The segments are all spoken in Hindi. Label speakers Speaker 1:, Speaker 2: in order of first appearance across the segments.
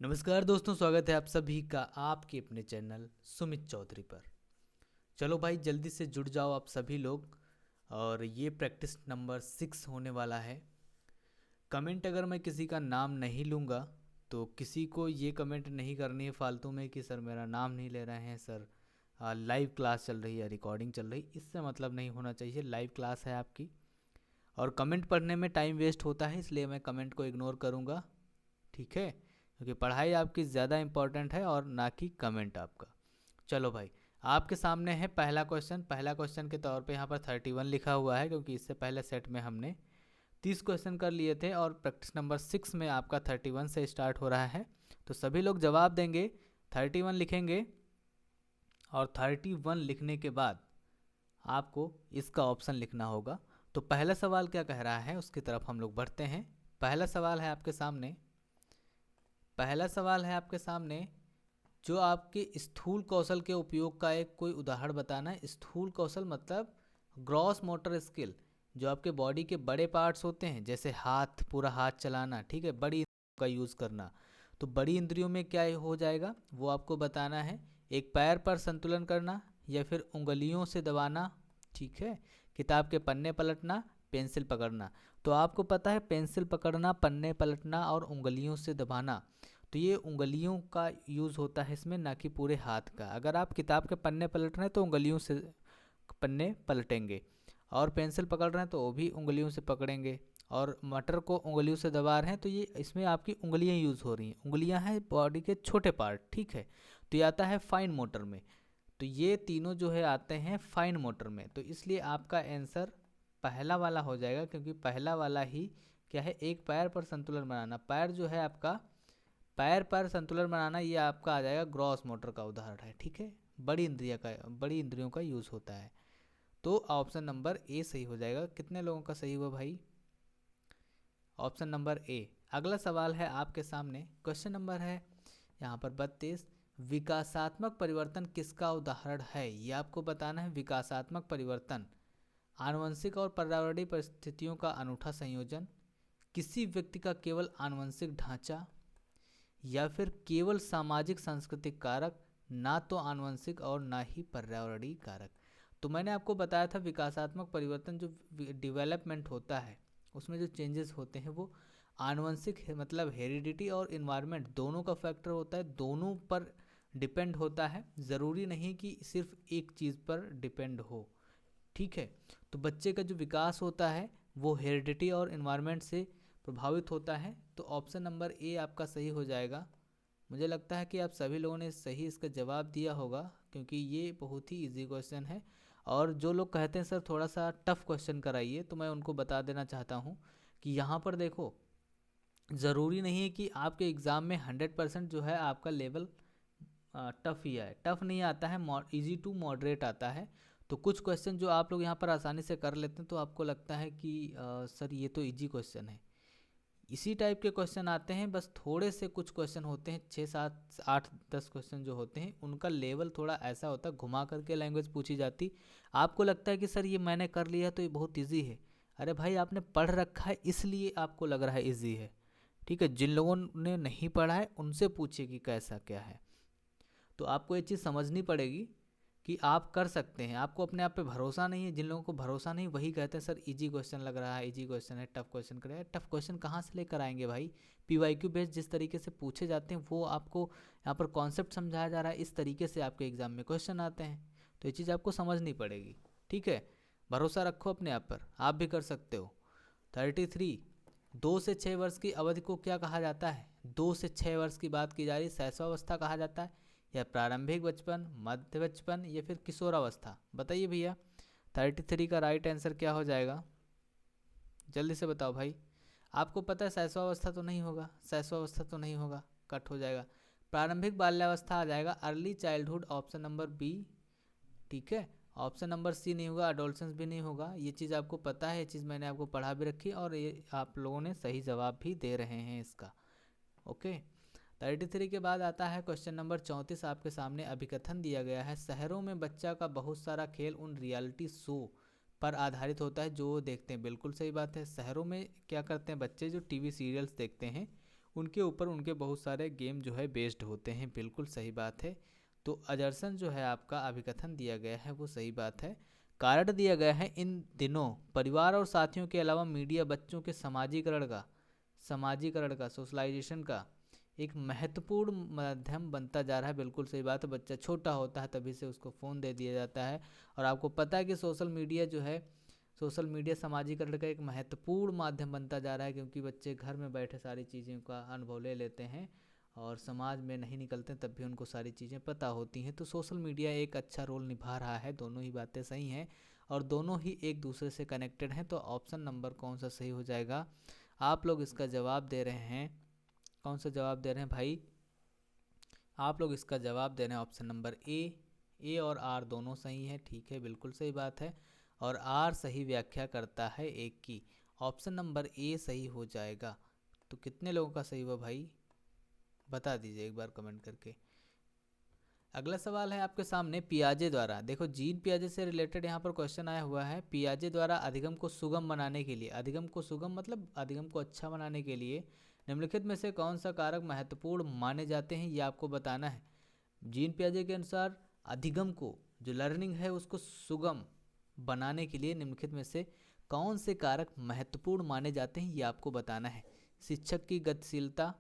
Speaker 1: नमस्कार दोस्तों, स्वागत है आप सभी का आपके अपने चैनल सुमित चौधरी पर। चलो भाई, जल्दी से जुड़ जाओ आप सभी लोग। और ये प्रैक्टिस नंबर 6 होने वाला है। कमेंट अगर मैं किसी का नाम नहीं लूँगा तो किसी को ये कमेंट नहीं करनी है फालतू में कि सर मेरा नाम नहीं ले रहे हैं, सर लाइव क्लास चल रही है, रिकॉर्डिंग चल रही, इससे मतलब नहीं होना चाहिए। लाइव क्लास है आपकी और कमेंट पढ़ने में टाइम वेस्ट होता है, इसलिए मैं कमेंट को इग्नोर करूँगा। ठीक है, क्योंकि पढ़ाई आपकी ज़्यादा इम्पोर्टेंट है और ना कि कमेंट आपका। चलो भाई, आपके सामने है पहला क्वेश्चन। पहला क्वेश्चन के तौर पे यहाँ पर 31 लिखा हुआ है, क्योंकि इससे पहले सेट में हमने 30 क्वेश्चन कर लिए थे और प्रैक्टिस नंबर 6 में आपका 31 से स्टार्ट हो रहा है। तो सभी लोग जवाब देंगे, 31 लिखेंगे और 31 लिखने के बाद आपको इसका ऑप्शन लिखना होगा। तो पहला सवाल क्या कह रहा है उसकी तरफ हम लोग बढ़ते हैं। पहला सवाल है आपके सामने। पहला सवाल है आपके सामने, जो आपके स्थूल कौशल के उपयोग का एक कोई उदाहरण बताना है। स्थूल कौशल मतलब ग्रॉस मोटर स्किल, जो आपके बॉडी के बड़े पार्ट्स होते हैं, जैसे हाथ, पूरा हाथ चलाना, ठीक है, बड़ी इंद्रियों का यूज़ करना। तो बड़ी इंद्रियों में क्या हो जाएगा वो आपको बताना है। एक पैर पर संतुलन करना या फिर उंगलियों से दबाना, ठीक है, किताब के पन्ने पलटना, पेंसिल पकड़ना। तो आपको पता है पेंसिल पकड़ना, पन्ने पलटना और उंगलियों से दबाना, तो ये उंगलियों का यूज़ होता है इसमें, ना कि पूरे हाथ का। अगर आप किताब के पन्ने पलट रहे हैं तो उंगलियों से पन्ने पलटेंगे, और पेंसिल पकड़ रहे हैं तो वो भी उंगलियों से पकड़ेंगे, और मटर को उंगलियों से दबा रहे हैं तो ये इसमें आपकी उंगलियां यूज़ हो रही हैं। उंगलियां हैं बॉडी के छोटे पार्ट, ठीक है। तो ये आता है फाइन मोटर में। तो ये तीनों जो है आते हैं फाइन मोटर में, तो इसलिए आपका आंसर पहला वाला हो जाएगा, क्योंकि पहला वाला ही क्या है, एक पैर पर संतुलन बनाना। पैर जो है आपका, पैर पर संतुलन बनाना, ये आपका आ जाएगा ग्रॉस मोटर का उदाहरण है, ठीक है। बड़ी इंद्रियों का यूज़ होता है। तो ऑप्शन नंबर ए सही हो जाएगा। कितने लोगों का सही हुआ भाई? Option number A. अगला सवाल है आपके सामने, क्वेश्चन नंबर है यहाँ पर 32। विकासात्मक परिवर्तन किसका उदाहरण है? ये आपको बताना है। विकासात्मक परिवर्तन आनुवंशिक और पर्यावरणीय परिस्थितियों का अनूठा संयोजन, किसी व्यक्ति का केवल आनुवंशिक ढांचा, या फिर केवल सामाजिक सांस्कृतिक कारक, ना तो आनुवंशिक और ना ही पर्यावरणीय कारक। तो मैंने आपको बताया था विकासात्मक परिवर्तन जो डेवलपमेंट होता है उसमें जो चेंजेस होते हैं वो आनुवंशिक है, मतलब हेरिडिटी और इन्वायरमेंट दोनों का फैक्टर होता है, दोनों पर डिपेंड होता है। ज़रूरी नहीं कि सिर्फ एक चीज़ पर डिपेंड हो, ठीक है। तो बच्चे का जो विकास होता है वो हेरिडिटी और इन्वायरमेंट से प्रभावित होता है। तो ऑप्शन नंबर ए आपका सही हो जाएगा। मुझे लगता है कि आप सभी लोगों ने सही इसका जवाब दिया होगा, क्योंकि ये बहुत ही इजी क्वेश्चन है। और जो लोग कहते हैं सर थोड़ा सा टफ क्वेश्चन कराइए, तो मैं उनको बता देना चाहता हूँ कि यहाँ पर देखो, ज़रूरी नहीं है कि आपके एग्ज़ाम में 100% जो है आपका लेवल टफ़ ही आए। टफ़ नहीं आता है, इजी टू मॉडरेट आता है। तो कुछ क्वेश्चन जो आप लोग यहाँ पर आसानी से कर लेते हैं तो आपको लगता है कि सर ये तो इजी क्वेश्चन है। इसी टाइप के क्वेश्चन आते हैं, बस थोड़े से कुछ क्वेश्चन होते हैं, 6 7 8 10 क्वेश्चन जो होते हैं उनका लेवल थोड़ा ऐसा होता है, घुमा करके लैंग्वेज पूछी जाती। आपको लगता है कि सर ये मैंने कर लिया तो ये बहुत ईजी है। अरे भाई, आपने पढ़ रखा है इसलिए आपको लग रहा है ईजी है, ठीक है। जिन लोगों ने नहीं पढ़ा है उनसे पूछिए कि कैसा क्या है। तो आपको ये चीज़ समझनी पड़ेगी कि आप कर सकते हैं। आपको अपने आप पे भरोसा नहीं है। जिन लोगों को भरोसा नहीं वही कहते हैं सर इजी क्वेश्चन लग रहा है, इजी क्वेश्चन है, टफ क्वेश्चन करें। टफ क्वेश्चन कहाँ से लेकर आएंगे भाई? पीवाईक्यू बेस्ड जिस तरीके से पूछे जाते हैं वो आपको यहाँ पर कॉन्सेप्ट समझाया जा रहा है, इस तरीके से आपके एग्जाम में क्वेश्चन आते हैं। तो ये चीज़ आपको समझनी पड़ेगी, ठीक है। भरोसा रखो अपने आप पर, आप भी कर सकते हो। 33। 2 से 6 वर्ष की अवधि को क्या कहा जाता है? 2 से 6 वर्ष की बात की जा रही है, शैशवावस्था कहा जाता है, या प्रारंभिक बचपन, मध्य बचपन, या फिर किशोरावस्था? बताइए भैया, 33 का राइट आंसर क्या हो जाएगा? जल्दी से बताओ भाई। आपको पता है शैशवावस्था तो नहीं होगा, शैशवावस्था तो नहीं होगा, कट हो जाएगा। प्रारंभिक बाल्यावस्था आ जाएगा, early childhood, option number B, ठीक है। ऑप्शन नंबर सी नहीं होगा, अडोलसेंस भी नहीं होगा। ये चीज़ आपको पता है, ये चीज़ मैंने आपको पढ़ा भी रखी और ये आप लोगों ने सही जवाब भी दे रहे हैं इसका, ओके। 33 के बाद आता है क्वेश्चन नंबर 34 आपके सामने। अभिकथन दिया गया है, शहरों में बच्चा का बहुत सारा खेल उन रियलिटी शो पर आधारित होता है जो वो देखते हैं। बिल्कुल सही बात है। शहरों में क्या करते हैं बच्चे, जो टीवी सीरियल्स देखते हैं उनके ऊपर उनके बहुत सारे गेम जो है बेस्ड होते हैं। बिल्कुल सही बात है। तो अजरसन जो है आपका अभिकथन दिया गया है वो सही बात है। कारण दिया गया है, इन दिनों परिवार और साथियों के अलावा मीडिया बच्चों के समाजीकरण का सोशलाइजेशन का एक महत्वपूर्ण माध्यम बनता जा रहा है। बिल्कुल सही बात है। बच्चा छोटा होता है तभी से उसको फ़ोन दे दिया जाता है। और आपको पता है कि सोशल मीडिया सामाजिकरण का एक महत्वपूर्ण माध्यम बनता जा रहा है, क्योंकि बच्चे घर में बैठे सारी चीज़ों का अनुभव ले लेते हैं और समाज में नहीं निकलते तब भी उनको सारी चीज़ें पता होती हैं। तो सोशल मीडिया एक अच्छा रोल निभा रहा है। दोनों ही बातें सही हैं और दोनों ही एक दूसरे से कनेक्टेड हैं। तो ऑप्शन नंबर कौन सा सही हो जाएगा? आप लोग इसका जवाब दे रहे हैं, कौन सा जवाब दे रहे हैं भाई? आप लोग इसका जवाब दे रहे हैं ऑप्शन नंबर ए और आर दोनों सही है। ठीक है, बिल्कुल सही बात है। और आर सही व्याख्या करता है एक की। ऑप्शन नंबर ए सही हो जाएगा। तो कितने लोगों का सही हुआ भाई, बता दीजिए एक बार कमेंट करके। अगला सवाल है आपके सामने पियाजे द्वारा, देखो जीन पियाजे से रिलेटेड यहाँ पर क्वेश्चन आया हुआ है। पियाजे द्वारा अधिगम को सुगम बनाने के लिए, अधिगम को सुगम मतलब अधिगम को अच्छा बनाने के लिए निम्नलिखित में से कौन सा कारक महत्वपूर्ण माने जाते हैं, ये आपको बताना है। जीन पियाजे के अनुसार अधिगम को, जो लर्निंग है उसको सुगम बनाने के लिए निम्नलिखित में से कौन से कारक महत्वपूर्ण माने जाते हैं, ये आपको बताना है। शिक्षक की गतिशीलता,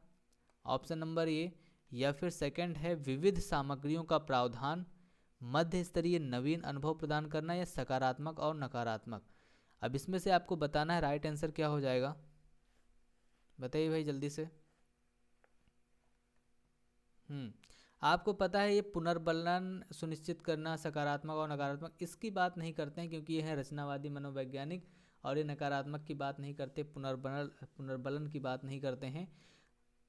Speaker 1: ऑप्शन नंबर ए, या फिर सेकंड है विविध सामग्रियों का प्रावधान, मध्य स्तरीय नवीन अनुभव प्रदान करना, या सकारात्मक और नकारात्मक। अब इसमें से आपको बताना है राइट आंसर क्या हो जाएगा, बताइए भाई जल्दी से। आपको पता है ये पुनर्बलन सुनिश्चित करना, सकारात्मक और नकारात्मक, इसकी बात नहीं करते हैं क्योंकि ये है रचनावादी मनोवैज्ञानिक, और ये नकारात्मक की बात नहीं करते, पुनर्बलन की बात नहीं करते हैं।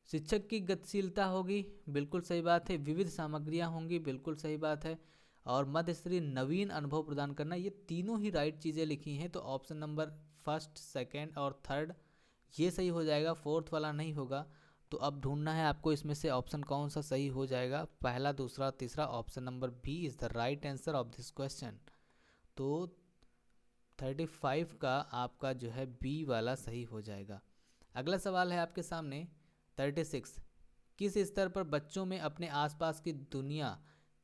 Speaker 1: शिक्षक की गतिशीलता होगी, बिल्कुल सही बात है। विविध सामग्रियां होंगी, बिल्कुल सही बात है। और मध्य स्तरीय नवीन अनुभव प्रदान करना, ये तीनों ही राइट चीज़ें लिखी हैं। तो ऑप्शन नंबर फर्स्ट, सेकंड और थर्ड ये सही हो जाएगा, फोर्थ वाला नहीं होगा। तो अब ढूंढना है आपको इसमें से ऑप्शन कौन सा सही हो जाएगा, पहला, दूसरा, तीसरा। Option number B is the right answer of this question. तो 35 का आपका जो है बी वाला सही हो जाएगा। अगला सवाल है आपके सामने 36, किस स्तर पर बच्चों में अपने आसपास की दुनिया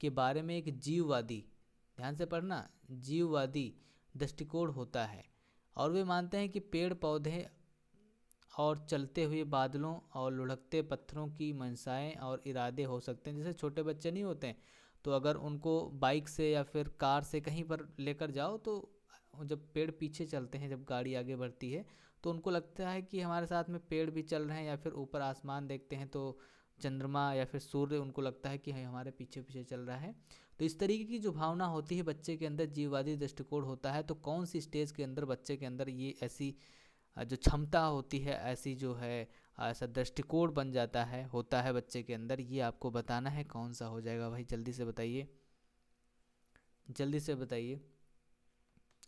Speaker 1: के बारे में एक जीववादी, ध्यान से पढ़ना, जीववादी दृष्टिकोण होता है, और वे मानते हैं कि पेड़ पौधे और चलते हुए बादलों और लुढ़कते पत्थरों की मंशाएं और इरादे हो सकते हैं। जैसे छोटे बच्चे नहीं होते हैं, तो अगर उनको बाइक से या फिर कार से कहीं पर लेकर जाओ तो जब पेड़ पीछे चलते हैं, जब गाड़ी आगे बढ़ती है, तो उनको लगता है कि हमारे साथ में पेड़ भी चल रहे हैं, या फिर ऊपर आसमान देखते हैं तो चंद्रमा या फिर सूर्य, उनको लगता है कि हमारे पीछे पीछे चल रहा है। तो इस तरीके की जो भावना होती है बच्चे के अंदर, जीववादी दृष्टिकोण होता है। तो कौन सी स्टेज के अंदर बच्चे के अंदर ये ऐसी जो क्षमता होती है, ऐसी जो है ऐसा दृष्टिकोण बन जाता है, होता है बच्चे के अंदर, ये आपको बताना है। कौन सा हो जाएगा भाई, जल्दी से बताइए, जल्दी से बताइए।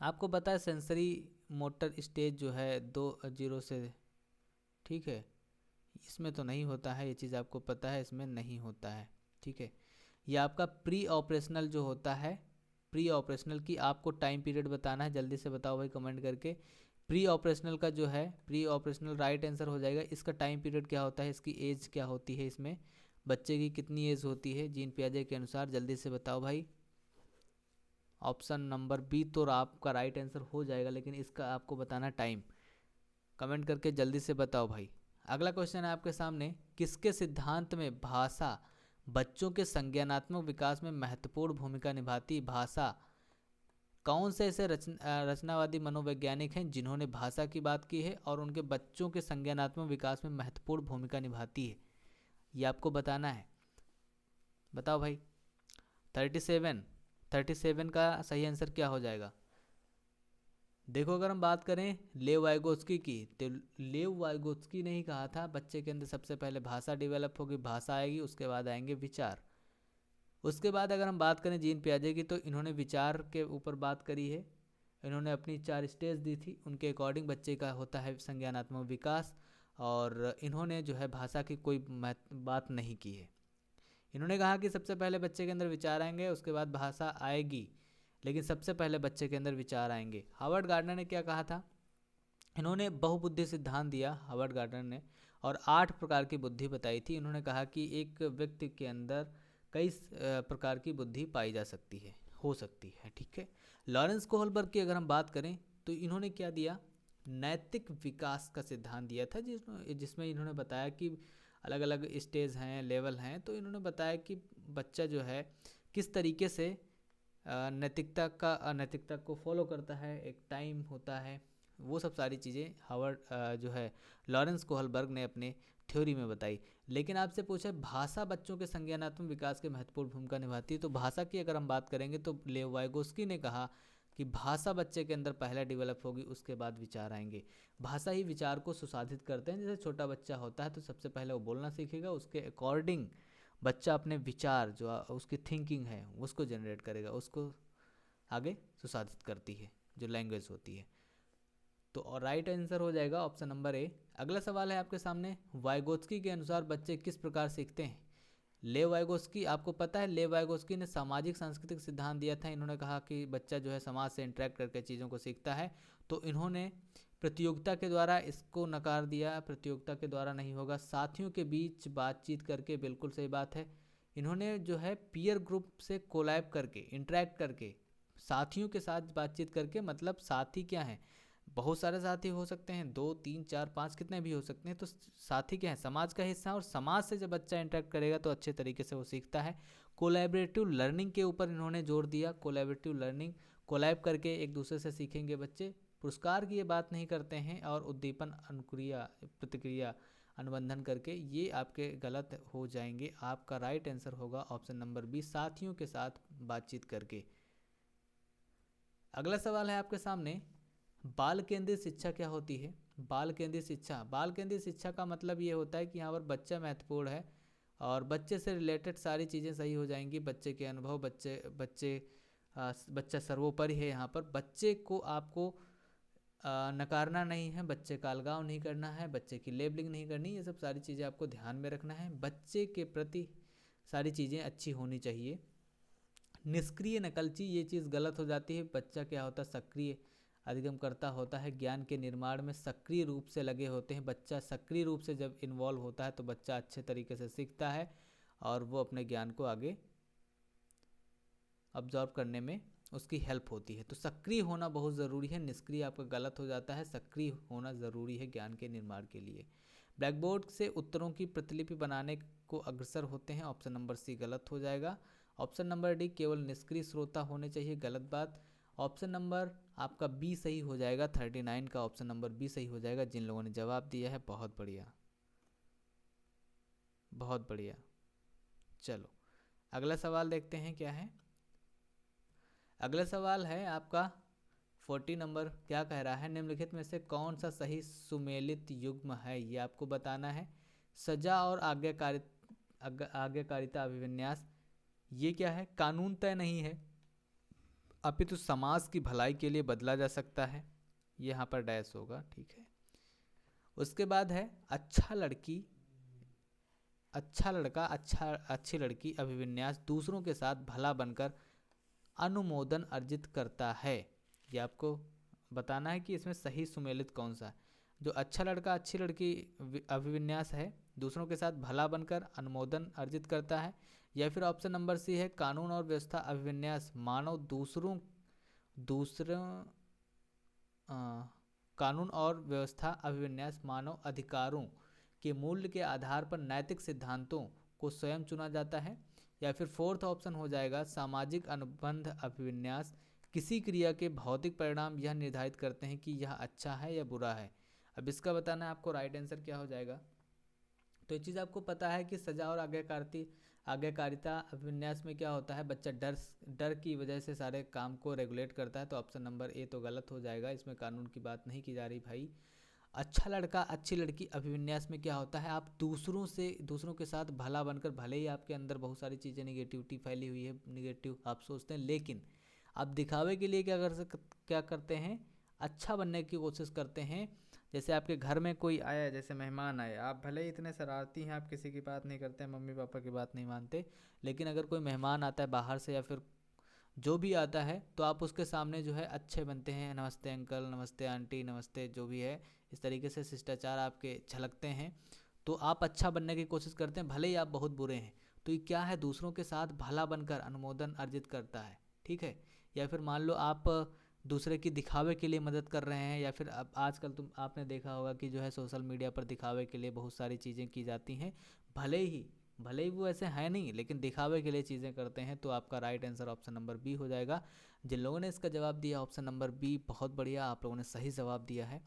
Speaker 1: आपको पता है सेंसरी मोटर स्टेज जो है 2 से, ठीक है, इसमें तो नहीं होता है, ये चीज़ आपको पता है, इसमें नहीं होता है, ठीक है। ये आपका प्री ऑपरेशनल जो होता है, प्री ऑपरेशनल की आपको टाइम पीरियड बताना है। जल्दी से बताओ भाई कमेंट करके। प्री ऑपरेशनल का जो है, प्री ऑपरेशनल राइट आंसर हो जाएगा। इसका टाइम पीरियड क्या होता है, इसकी एज क्या होती है, इसमें बच्चे की कितनी एज होती है जीन पियाजे के अनुसार, जल्दी से बताओ भाई। ऑप्शन नंबर बी तो आपका राइट आंसर हो जाएगा, लेकिन इसका आपको बताना टाइम, कमेंट करके जल्दी से बताओ भाई। अगला क्वेश्चन है आपके सामने, किसके सिद्धांत में भाषा बच्चों के संज्ञानात्मक विकास में महत्वपूर्ण भूमिका निभाती? भाषा, कौन से ऐसे रचनावादी मनोवैज्ञानिक हैं जिन्होंने भाषा की बात की है और उनके बच्चों के संज्ञानात्मक विकास में महत्वपूर्ण भूमिका निभाती है, ये आपको बताना है। बताओ भाई। 37 का सही आंसर क्या हो जाएगा? देखो अगर हम बात करें लेव वाइगोत्स्की की, तो लेव वाइगोत्स्की ने ही कहा था बच्चे के अंदर सबसे पहले भाषा डेवलप होगी, भाषा आएगी, उसके बाद आएंगे विचार। उसके बाद अगर हम बात करें जीन पियाजे की, तो इन्होंने विचार के ऊपर बात करी है। इन्होंने अपनी 4 स्टेज दी थी, उनके अकॉर्डिंग बच्चे का होता है संज्ञानात्मक विकास, और इन्होंने जो है भाषा की कोई बात नहीं की है। इन्होंने कहा कि सबसे पहले बच्चे के अंदर विचार आएंगे, उसके बाद भाषा आएगी, लेकिन सबसे पहले बच्चे के अंदर विचार आएंगे। हावर्ड गार्डनर ने क्या कहा था? इन्होंने बहुबुद्धि सिद्धांत दिया हावर्ड गार्डनर ने, और 8 प्रकार की बुद्धि बताई थी। इन्होंने कहा कि एक व्यक्ति के अंदर कई प्रकार की बुद्धि पाई जा सकती है, हो सकती है, ठीक है। लॉरेंस कोहलबर्ग की अगर हम बात करें तो इन्होंने क्या दिया, नैतिक विकास का सिद्धांत दिया था, जिसमें इन्होंने बताया कि अलग अलग स्टेज हैं, लेवल हैं। तो इन्होंने बताया कि बच्चा जो है किस तरीके से नैतिकता का अनैतिकता को फॉलो करता है, एक टाइम होता है, वो सब सारी चीज़ें हावर्ड जो है लॉरेंस कोहलबर्ग ने अपने थ्योरी में बताई। लेकिन आपसे पूछा भाषा बच्चों के संज्ञानात्मक विकास के महत्वपूर्ण भूमिका निभाती है, तो भाषा की अगर हम बात करेंगे तो लेव वाइगोस्की ने कहा कि भाषा बच्चे के अंदर पहले डेवलप होगी, उसके बाद विचार आएंगे। भाषा ही विचार को सुसाधित करते हैं। जैसे छोटा बच्चा होता है तो सबसे पहले वो बोलना सीखेगा, उसके अकॉर्डिंग बच्चा अपने विचार जो उसकी थिंकिंग है उसको जनरेट करेगा, उसको आगे सुसाधित करती है जो लैंग्वेज होती है। तो और राइट आंसर हो जाएगा ऑप्शन नंबर ए। अगला सवाल है आपके सामने, वाइगोत्स्की के अनुसार बच्चे किस प्रकार सीखते हैं। लेव वाइगोत्स्की, आपको पता है लेव वाइगोत्स्की ने सामाजिक सांस्कृतिक सिद्धांत दिया था। इन्होंने कहा कि बच्चा जो है समाज से इंटरेक्ट करके चीज़ों को सीखता है। तो इन्होंने प्रतियोगिता के द्वारा इसको नकार दिया, प्रतियोगिता के द्वारा नहीं होगा, साथियों के बीच बातचीत करके, बिल्कुल सही बात है। इन्होंने जो है पीयर ग्रुप से कोलैब करके, इंटरेक्ट करके, साथियों के साथ बातचीत करके, मतलब साथी क्या है, बहुत सारे साथी हो सकते हैं, 2 3 4 5 कितने भी हो सकते हैं। तो साथी क्या है, समाज का हिस्सा है, और समाज से जब बच्चा इंटरेक्ट करेगा तो अच्छे तरीके से वो सीखता है। कोलैबोरेटिव लर्निंग के ऊपर इन्होंने जोर दिया, कोलैबोरेटिव लर्निंग, कोलैब करके एक दूसरे से सीखेंगे बच्चे। पुरस्कार की ये बात नहीं करते हैं, और उद्दीपन, अनुक्रिया, प्रतिक्रिया, अनुबंधन करके, ये आपके गलत हो जाएंगे। आपका राइट आंसर होगा ऑप्शन नंबर बी, साथियों के साथ बातचीत करके। अगला सवाल है आपके सामने, बाल केंद्रित शिक्षा क्या होती है। बाल केंद्रित शिक्षा, बाल केंद्रित शिक्षा का मतलब ये होता है कि यहाँ पर बच्चा महत्वपूर्ण है, और बच्चे से रिलेटेड सारी चीज़ें सही हो जाएंगी। बच्चे के अनुभव, बच्चा सर्वोपरि है। यहाँ पर बच्चे को आपको नकारना नहीं है, बच्चे का अलगाव नहीं करना है, बच्चे की लेबलिंग नहीं करनी, ये सब सारी चीज़ें आपको ध्यान में रखना है। बच्चे के प्रति सारी चीज़ें अच्छी होनी चाहिए। निष्क्रिय नकलची, ये चीज़ गलत हो जाती है। बच्चा क्या होता है, सक्रिय अधिगमकर्ता होता है, ज्ञान के निर्माण में सक्रिय रूप से लगे होते हैं। बच्चा सक्रिय रूप से जब इन्वॉल्व होता है तो बच्चा अच्छे तरीके से सीखता है, और वो अपने ज्ञान को आगे ऑब्जर्व करने में उसकी हेल्प होती है। तो सक्रिय होना बहुत ज़रूरी है, निष्क्रिय आपका गलत हो जाता है, सक्रिय होना ज़रूरी है ज्ञान के निर्माण के लिए। ब्लैक बोर्ड से उत्तरों की प्रतिलिपि बनाने को अग्रसर होते हैं, ऑप्शन नंबर सी गलत हो जाएगा। ऑप्शन नंबर डी, केवल निष्क्रिय श्रोता होने चाहिए, गलत बात। ऑप्शन नंबर आपका बी सही हो जाएगा, 39 का ऑप्शन नंबर बी सही हो जाएगा। जिन लोगों ने जवाब दिया है बहुत बढ़िया, बहुत बढ़िया। चलो अगला सवाल देखते हैं क्या है। अगला सवाल है आपका 40 नंबर, क्या कह रहा है, निम्नलिखित में से कौन सा सही सुमेलित युग्म है, ये आपको बताना है। सजा और आज्ञाकारिता अभिविन्यास, ये क्या है, कानून तय नहीं है अपितु समाज की भलाई के लिए बदला जा सकता है, यहाँ पर डैश होगा, ठीक है। उसके बाद है अच्छा लड़की, अच्छा लड़का, अच्छी लड़की अभिविन्यास, दूसरों के साथ भला बनकर अनुमोदन अर्जित करता है। ये आपको बताना है कि इसमें सही सुमेलित कौन सा है। जो अच्छा लड़का अच्छी लड़की अभिविन्यास है, दूसरों के साथ भला बनकर अनुमोदन अर्जित करता है, या फिर ऑप्शन नंबर सी है कानून और व्यवस्था अभिविन्यास, मानव दूसरों कानून और व्यवस्था अभिविन्यास मानव अधिकारों के मूल्य के आधार पर नैतिक सिद्धांतों को स्वयं चुना जाता है, या फिर फोर्थ ऑप्शन हो जाएगा सामाजिक अनुबंध अभिविन्यास, किसी क्रिया के भौतिक परिणाम यह निर्धारित करते हैं कि यह अच्छा है या बुरा है। अब इसका बताना है आपको राइट आंसर क्या हो जाएगा। तो ये चीज़ आपको पता है कि सजा और आज्ञाकारिता अभिविन्यास में क्या होता है, बच्चा डर की वजह से सारे काम को रेगुलेट करता है। तो ऑप्शन नंबर ए तो गलत हो जाएगा, इसमें कानून की बात नहीं की जा रही भाई। अच्छा लड़का अच्छी लड़की अभिविन्यास में क्या होता है, आप दूसरों के साथ भला बनकर, भले ही आपके अंदर बहुत सारी चीज़ें निगेटिविटी फैली हुई है, निगेटिव आप सोचते हैं, लेकिन आप दिखावे के लिए क्या करते हैं, अच्छा बनने की कोशिश करते हैं। जैसे आपके घर में कोई आया, जैसे मेहमान आए, आप भले ही इतने शरारती हैं, आप किसी की बात नहीं करते हैं, मम्मी पापा की बात नहीं मानते, लेकिन अगर कोई मेहमान आता है बाहर से या फिर जो भी आता है तो आप उसके सामने जो है अच्छे बनते हैं, नमस्ते अंकल, नमस्ते आंटी, नमस्ते, जो भी है इस तरीके से शिष्टाचार आपके झलकते हैं, तो आप अच्छा बनने की कोशिश करते हैं, भले ही आप बहुत बुरे हैं। तो ये क्या है, दूसरों के साथ भला बनकर अनुमोदन अर्जित करता है, ठीक है। या फिर मान लो आप दूसरे की दिखावे के लिए मदद कर रहे हैं, या फिर अब आजकल तुम आपने देखा होगा कि जो है सोशल मीडिया पर दिखावे के लिए बहुत सारी चीज़ें की जाती हैं, भले ही वो ऐसे हैं नहीं, लेकिन दिखावे के लिए चीज़ें करते हैं। तो आपका right answer option number B हो जाएगा। जिन लोगों ने इसका जवाब दिया ऑप्शन नंबर बी, बहुत बढ़िया, आप लोगों ने सही जवाब दिया है।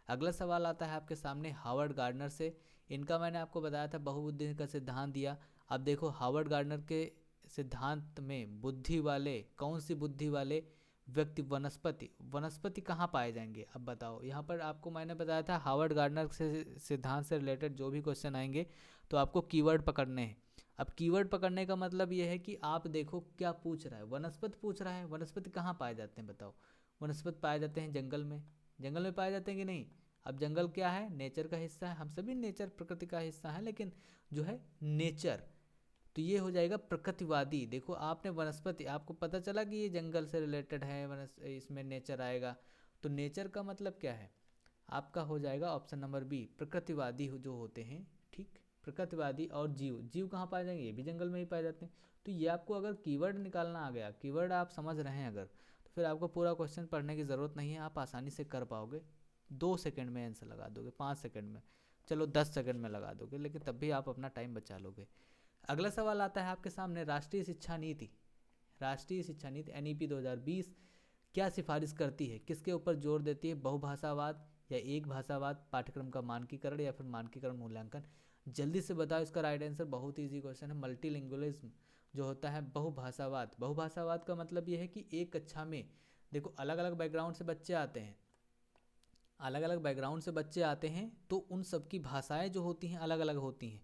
Speaker 1: अगला सवाल आता है आपके सामने हार्वर्ड गार्डनर से। इनका मैंने आपको बताया था बहुबुद्धि का सिद्धांत दिया। अब देखो हार्वर्ड गार्डनर के सिद्धांत में बुद्धि वाले, कौन सी बुद्धि वाले व्यक्ति वनस्पति कहाँ पाए जाएंगे, अब बताओ। यहाँ पर आपको मैंने बताया था हार्वर्ड गार्डनर से सिद्धांत से रिलेटेड जो भी क्वेश्चन आएंगे तो आपको कीवर्ड पकड़ने हैं। अब कीवर्ड पकड़ने का मतलब ये है कि आप देखो क्या पूछ रहा है, वनस्पति पूछ रहा है, वनस्पति कहाँ पाए जाते हैं बताओ। वनस्पति पाए जाते हैं जंगल में, जंगल में पाए जाते हैं कि नहीं। अब जंगल क्या है, नेचर का हिस्सा है, हम सभी नेचर प्रकृति का हिस्सा है, लेकिन जो है नेचर, तो ये हो जाएगा प्रकृतिवादी। देखो आपने वनस्पति, आपको पता चला कि ये जंगल से रिलेटेड है, इसमें नेचर आएगा, तो नेचर का मतलब क्या है, आपका हो जाएगा ऑप्शन नंबर बी, प्रकृतिवादी जो होते हैं, ठीक। प्रकृतिवादी और जीव कहाँ पाए जाएंगे, ये भी जंगल में ही पाए जाते हैं। तो ये आपको अगर कीवर्ड निकालना आ गया, कीवर्ड आप समझ रहे हैं अगर, तो फिर आपको पूरा क्वेश्चन पढ़ने की ज़रूरत नहीं है, आप आसानी से कर पाओगे। 2 सेकंड में आंसर लगा दोगे, 5 सेकंड में, चलो 10 सेकंड में लगा दोगे, लेकिन तब भी आप अपना टाइम बचा लोगे। अगला सवाल आता है आपके सामने, राष्ट्रीय शिक्षा नीति। राष्ट्रीय शिक्षा नीति NEP 2020 क्या सिफारिश करती है, किसके ऊपर जोर देती है, बहुभाषावाद या एक भाषावाद, पाठ्यक्रम का मानकीकरण या फिर मानकीकरण मूल्यांकन। जल्दी से बताओ इसका राइट आंसर, बहुत इजी क्वेश्चन है। मल्टीलिंगुअलिज्म जो होता है, बहुभाषावाद, बहुभाषावाद का मतलब ये है कि एक कक्षा में देखो अलग अलग बैकग्राउंड से बच्चे आते हैं, अलग अलग बैकग्राउंड से बच्चे आते हैं, तो उन सबकी भाषाएं जो होती हैं अलग अलग होती हैं,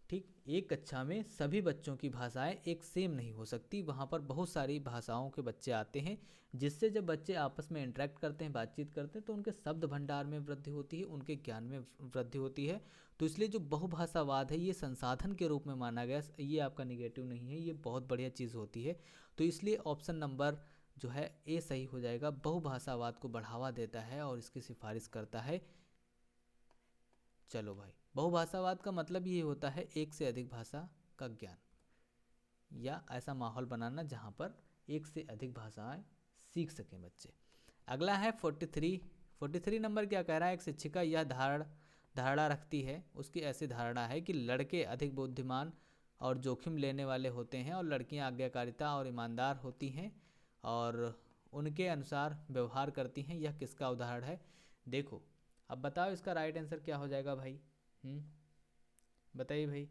Speaker 1: ठीक। एक कक्षा में सभी बच्चों की भाषाएं एक सेम नहीं हो सकती, वहाँ पर बहुत सारी भाषाओं के बच्चे आते हैं, जिससे जब बच्चे आपस में इंटरेक्ट करते हैं, बातचीत करते हैं, तो उनके शब्द भंडार में वृद्धि होती है, उनके ज्ञान में वृद्धि होती है। तो इसलिए जो बहुभाषावाद है ये संसाधन के रूप में माना गया, ये आपका निगेटिव नहीं है, ये बहुत बढ़िया चीज़ होती है। तो इसलिए ऑप्शन नंबर जो है ए सही हो जाएगा, बहुभाषावाद को बढ़ावा देता है और इसकी सिफारिश करता है। चलो भाई, बहुभाषावाद का मतलब ये होता है एक से अधिक भाषा का ज्ञान, या ऐसा माहौल बनाना जहाँ पर एक से अधिक भाषाएं सीख सकें बच्चे। अगला है 43 नंबर क्या कह रहा है, एक शिक्षिका यह धारणा रखती है, उसकी ऐसी धारणा है कि लड़के अधिक बुद्धिमान और जोखिम लेने वाले होते हैं और लड़कियां आज्ञाकारिता और ईमानदार होती हैं और उनके अनुसार व्यवहार करती हैं, यह किसका उदाहरण है। देखो अब बताओ इसका राइट आंसर क्या हो जाएगा भाई, बताइए भाई।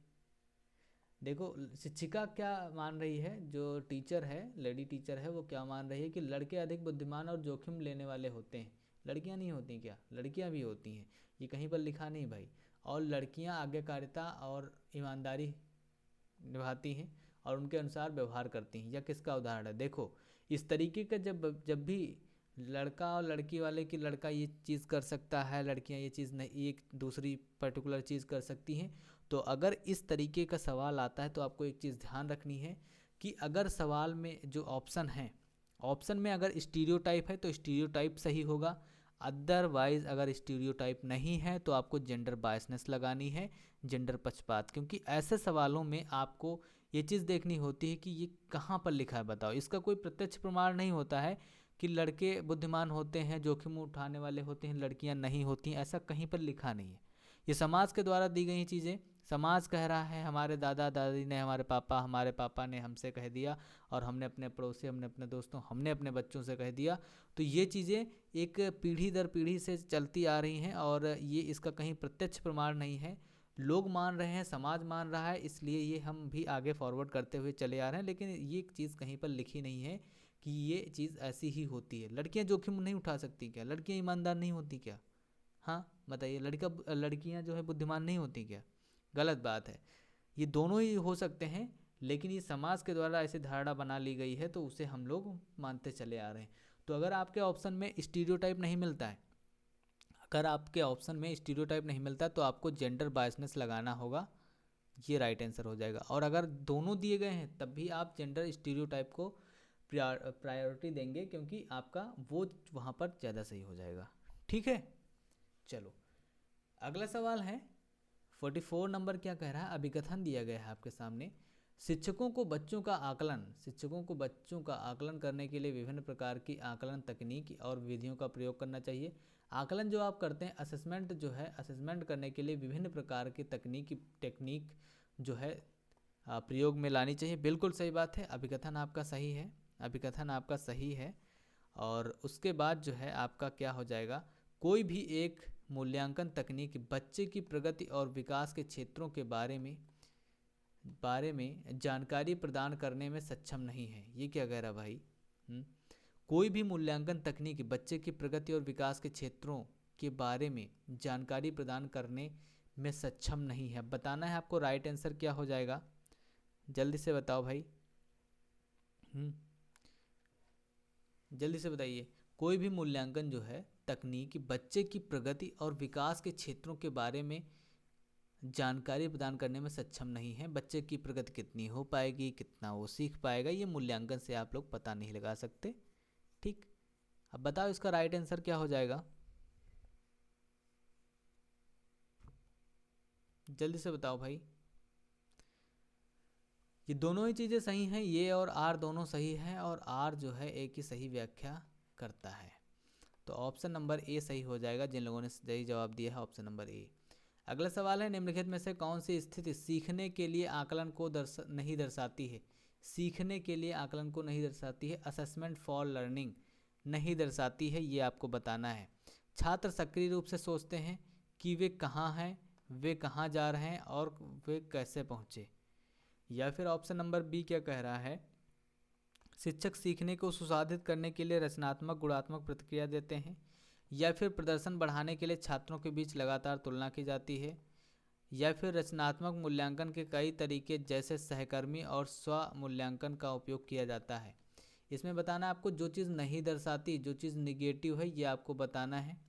Speaker 1: देखो शिक्षिका क्या मान रही है, जो टीचर है, लेडी टीचर है, वो क्या मान रही है कि लड़के अधिक बुद्धिमान और जोखिम लेने वाले होते हैं, लड़कियां नहीं होती क्या, लड़कियां भी होती हैं, ये कहीं पर लिखा नहीं भाई। और लड़कियां आज्ञाकारिता और ईमानदारी निभाती हैं और उनके अनुसार व्यवहार करती हैं, यह किसका उदाहरण है। देखो इस तरीके का जब भी लड़का और लड़की वाले कि लड़का ये चीज़ कर सकता है, लड़कियां ये चीज़ नहीं, एक दूसरी पर्टिकुलर चीज़ कर सकती हैं, तो अगर इस तरीके का सवाल आता है तो आपको एक चीज़ ध्यान रखनी है कि अगर सवाल में जो ऑप्शन है, ऑप्शन में अगर स्टीरियोटाइप है तो स्टीरियोटाइप सही होगा, अदरवाइज अगर स्टीरियोटाइप नहीं है तो आपको जेंडर बायसनेस लगानी है, जेंडर पक्षपात, क्योंकि ऐसे सवालों में आपको ये चीज़ देखनी होती है कि ये कहाँ पर लिखा है बताओ। इसका कोई प्रत्यक्ष प्रमाण नहीं होता है कि लड़के बुद्धिमान होते हैं, जोखिम उठाने वाले होते हैं, लड़कियां नहीं होती, ऐसा कहीं पर लिखा नहीं है। ये समाज के द्वारा दी गई चीज़ें, समाज कह रहा है, हमारे दादा दादी ने, हमारे पापा ने हमसे कह दिया, और हमने अपने पड़ोसी, हमने अपने दोस्तों, हमने अपने बच्चों से कह दिया। तो ये चीज़ें एक पीढ़ी दर पीढ़ी से चलती आ रही हैं और ये इसका कहीं प्रत्यक्ष प्रमाण नहीं है, लोग मान रहे हैं, समाज मान रहा है, इसलिए ये हम भी आगे फॉरवर्ड करते हुए चले आ रहे हैं। लेकिन ये चीज़ कहीं पर लिखी नहीं है कि ये चीज़ ऐसी ही होती है। लड़कियां जोखिम नहीं उठा सकती क्या, लड़कियां ईमानदार नहीं होती क्या, हाँ बताइए। लड़कियां जो है बुद्धिमान नहीं होती क्या, गलत बात है। ये दोनों ही हो सकते हैं, लेकिन ये समाज के द्वारा ऐसी धारणा बना ली गई है तो उसे हम लोग मानते चले आ रहे हैं। तो अगर आपके ऑप्शन में स्टीरियोटाइप नहीं मिलता है, अगर आपके ऑप्शन में स्टीरियोटाइप नहीं मिलता तो आपको जेंडर बायसनेस लगाना होगा, ये राइट आंसर हो जाएगा। और अगर दोनों दिए गए हैं तब भी आप जेंडर स्टीरियोटाइप को प्रायोरिटी देंगे, क्योंकि आपका वो वहाँ पर ज़्यादा सही हो जाएगा। ठीक है, चलो अगला सवाल है 44 नंबर। क्या कह रहा है? अभिकथन दिया गया है आपके सामने। शिक्षकों को बच्चों का आकलन करने के लिए विभिन्न प्रकार की आकलन तकनीक और विधियों का प्रयोग करना चाहिए। आकलन जो आप करते हैं, असेसमेंट करने के लिए विभिन्न प्रकार की टेक्निक जो है प्रयोग में लानी चाहिए। बिल्कुल सही बात है, अभिकथन आपका सही है। और उसके बाद जो है आपका क्या हो जाएगा, कोई भी एक मूल्यांकन तकनीक बच्चे की प्रगति और विकास के क्षेत्रों के बारे में जानकारी प्रदान करने में सक्षम नहीं है। ये क्या कह रहा भाई? कोई भी मूल्यांकन तकनीक बच्चे की प्रगति और विकास के क्षेत्रों के बारे में जानकारी प्रदान करने में सक्षम नहीं है। बताना है आपको, राइट आंसर क्या हो जाएगा, जल्दी से बताओ भाई। जल्दी से बताइए। कोई भी मूल्यांकन जो है तकनीक बच्चे की प्रगति और विकास के क्षेत्रों के बारे में जानकारी प्रदान करने में सक्षम नहीं है। बच्चे की प्रगति कितनी हो पाएगी, कितना वो सीख पाएगा, ये मूल्यांकन से आप लोग पता नहीं लगा सकते। ठीक, अब बताओ इसका राइट आंसर क्या हो जाएगा, जल्दी से बताओ भाई। ये दोनों ही चीज़ें सही हैं, ये और आर दोनों सही हैं, और आर जो है एक ही सही व्याख्या करता है। तो ऑप्शन नंबर ए सही हो जाएगा। जिन लोगों ने सही जवाब दिया है ऑप्शन नंबर ए। अगला सवाल है, निम्नलिखित में से कौन सी स्थिति सीखने के लिए आकलन को नहीं दर्शाती है? सीखने के लिए आकलन को नहीं दर्शाती है, असेसमेंट फॉर लर्निंग नहीं दर्शाती है, ये आपको बताना है। छात्र सक्रिय रूप से सोचते हैं कि वे कहाँ हैं, वे कहाँ जा रहे हैं और वे कैसे पहुँचे। या फिर ऑप्शन नंबर बी क्या कह रहा है, शिक्षक सीखने को सुसाधित करने के लिए रचनात्मक गुणात्मक प्रतिक्रिया देते हैं। या फिर प्रदर्शन बढ़ाने के लिए छात्रों के बीच लगातार तुलना की जाती है। या फिर रचनात्मक मूल्यांकन के कई तरीके जैसे सहकर्मी और स्व मूल्यांकन का उपयोग किया जाता है। इसमें बताना आपको जो चीज़ नहीं दर्शाती, जो चीज़ निगेटिव है, ये आपको बताना है।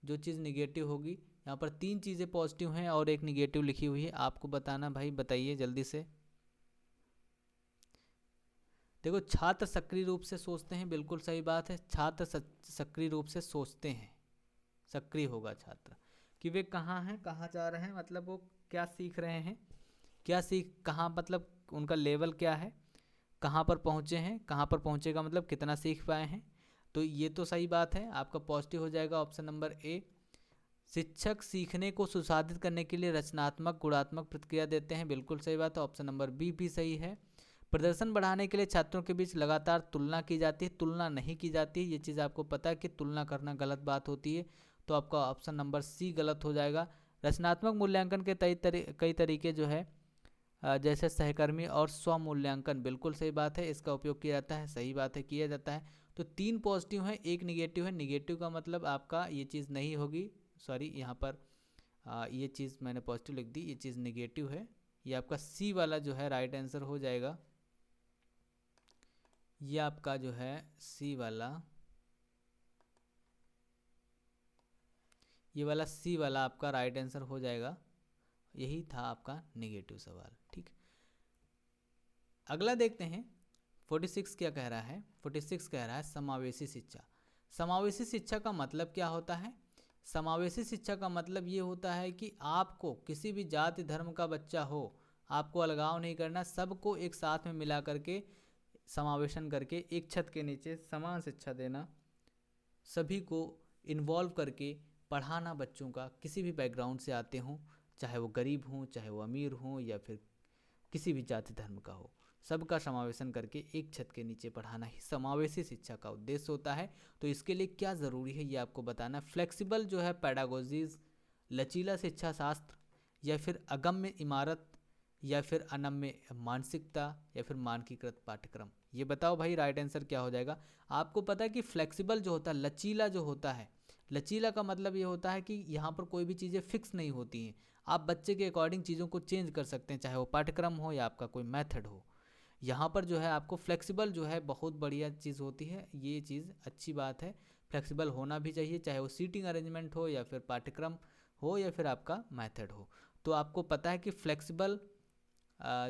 Speaker 1: जो चीज़ निगेटिव होगी, यहाँ पर 3 चीज़ें पॉजिटिव हैं और एक निगेटिव लिखी हुई है, आपको बताना भाई। बताइए जल्दी से। देखो, छात्र सक्रिय रूप से सोचते हैं, बिल्कुल सही बात है। छात्र सक्रिय रूप से सोचते हैं, सक्रिय होगा छात्र। कि वे कहाँ हैं, कहाँ जा रहे हैं, मतलब वो क्या सीख रहे हैं, कहाँ, मतलब उनका लेवल क्या है, कहाँ पर पहुँचे हैं, कहाँ पर पहुँचेगा मतलब कितना सीख पाए हैं। तो ये तो सही बात है, आपका पॉजिटिव हो जाएगा ऑप्शन नंबर ए। शिक्षक सीखने को सुसाधित करने के लिए रचनात्मक गुणात्मक प्रतिक्रिया देते हैं, बिल्कुल सही बात है, ऑप्शन नंबर बी भी सही है। प्रदर्शन बढ़ाने के लिए छात्रों के बीच लगातार तुलना की जाती है, तुलना नहीं की जाती है, ये चीज़ आपको पता है कि तुलना करना गलत बात होती है, तो आपका ऑप्शन नंबर सी गलत हो जाएगा। रचनात्मक मूल्यांकन के कई तरीके जो है जैसे सहकर्मी और स्व मूल्यांकन, बिल्कुल सही बात है, इसका उपयोग किया जाता है, सही बात है, किया जाता है। तो 3 पॉजिटिव हैं, एक निगेटिव है। निगेटिव का मतलब आपका ये चीज़ नहीं होगी, सॉरी यहाँ पर ये चीज़ मैंने पॉजिटिव लिख दी, ये चीज़ निगेटिव है। ये आपका सी वाला जो है राइट आंसर हो जाएगा। ये आपका जो है सी वाला, ये वाला सी वाला आपका राइट आंसर हो जाएगा। यही था आपका नेगेटिव सवाल। ठीक, अगला देखते हैं 46 क्या कह रहा है। 46 कह रहा है समावेशी शिक्षा। समावेशी शिक्षा का मतलब क्या होता है? समावेशी शिक्षा का मतलब ये होता है कि आपको किसी भी जाति धर्म का बच्चा हो, आपको अलगाव नहीं करना, सबको एक साथ में मिला करके समावेशन करके एक छत के नीचे समान शिक्षा देना, सभी को इन्वॉल्व करके पढ़ाना बच्चों का, किसी भी बैकग्राउंड से आते हों, चाहे वो गरीब हों, चाहे वो अमीर हों, या फिर किसी भी जाति धर्म का हो, सबका समावेशन करके एक छत के नीचे पढ़ाना ही समावेशी शिक्षा का उद्देश्य होता है। तो इसके लिए क्या ज़रूरी है ये आपको बताना। फ्लेक्सिबल जो है पैडागोजीज, लचीला शिक्षा शास्त्र, या फिर अगम्य इमारत, या फिर अनम्य मानसिकता, या फिर मानकीकृत पाठ्यक्रम। ये बताओ भाई राइट आंसर क्या हो जाएगा। आपको पता है कि फ्लेक्सिबल जो होता है, लचीला जो होता है, लचीला का मतलब ये होता है कि यहाँ पर कोई भी चीज़ें फिक्स नहीं होती हैं, आप बच्चे के अकॉर्डिंग चीज़ों को चेंज कर सकते हैं, चाहे वो पाठ्यक्रम हो या आपका कोई मेथड हो। यहाँ पर जो है आपको फ्लेक्सिबल जो है बहुत बढ़िया चीज़ होती है, ये चीज़ अच्छी बात है। फ्लेक्सिबल होना भी चाहिए, चाहे वो सीटिंग अरेंजमेंट हो या फिर पाठ्यक्रम हो या फिर आपका मेथड हो। तो आपको पता है कि फ्लेक्सिबल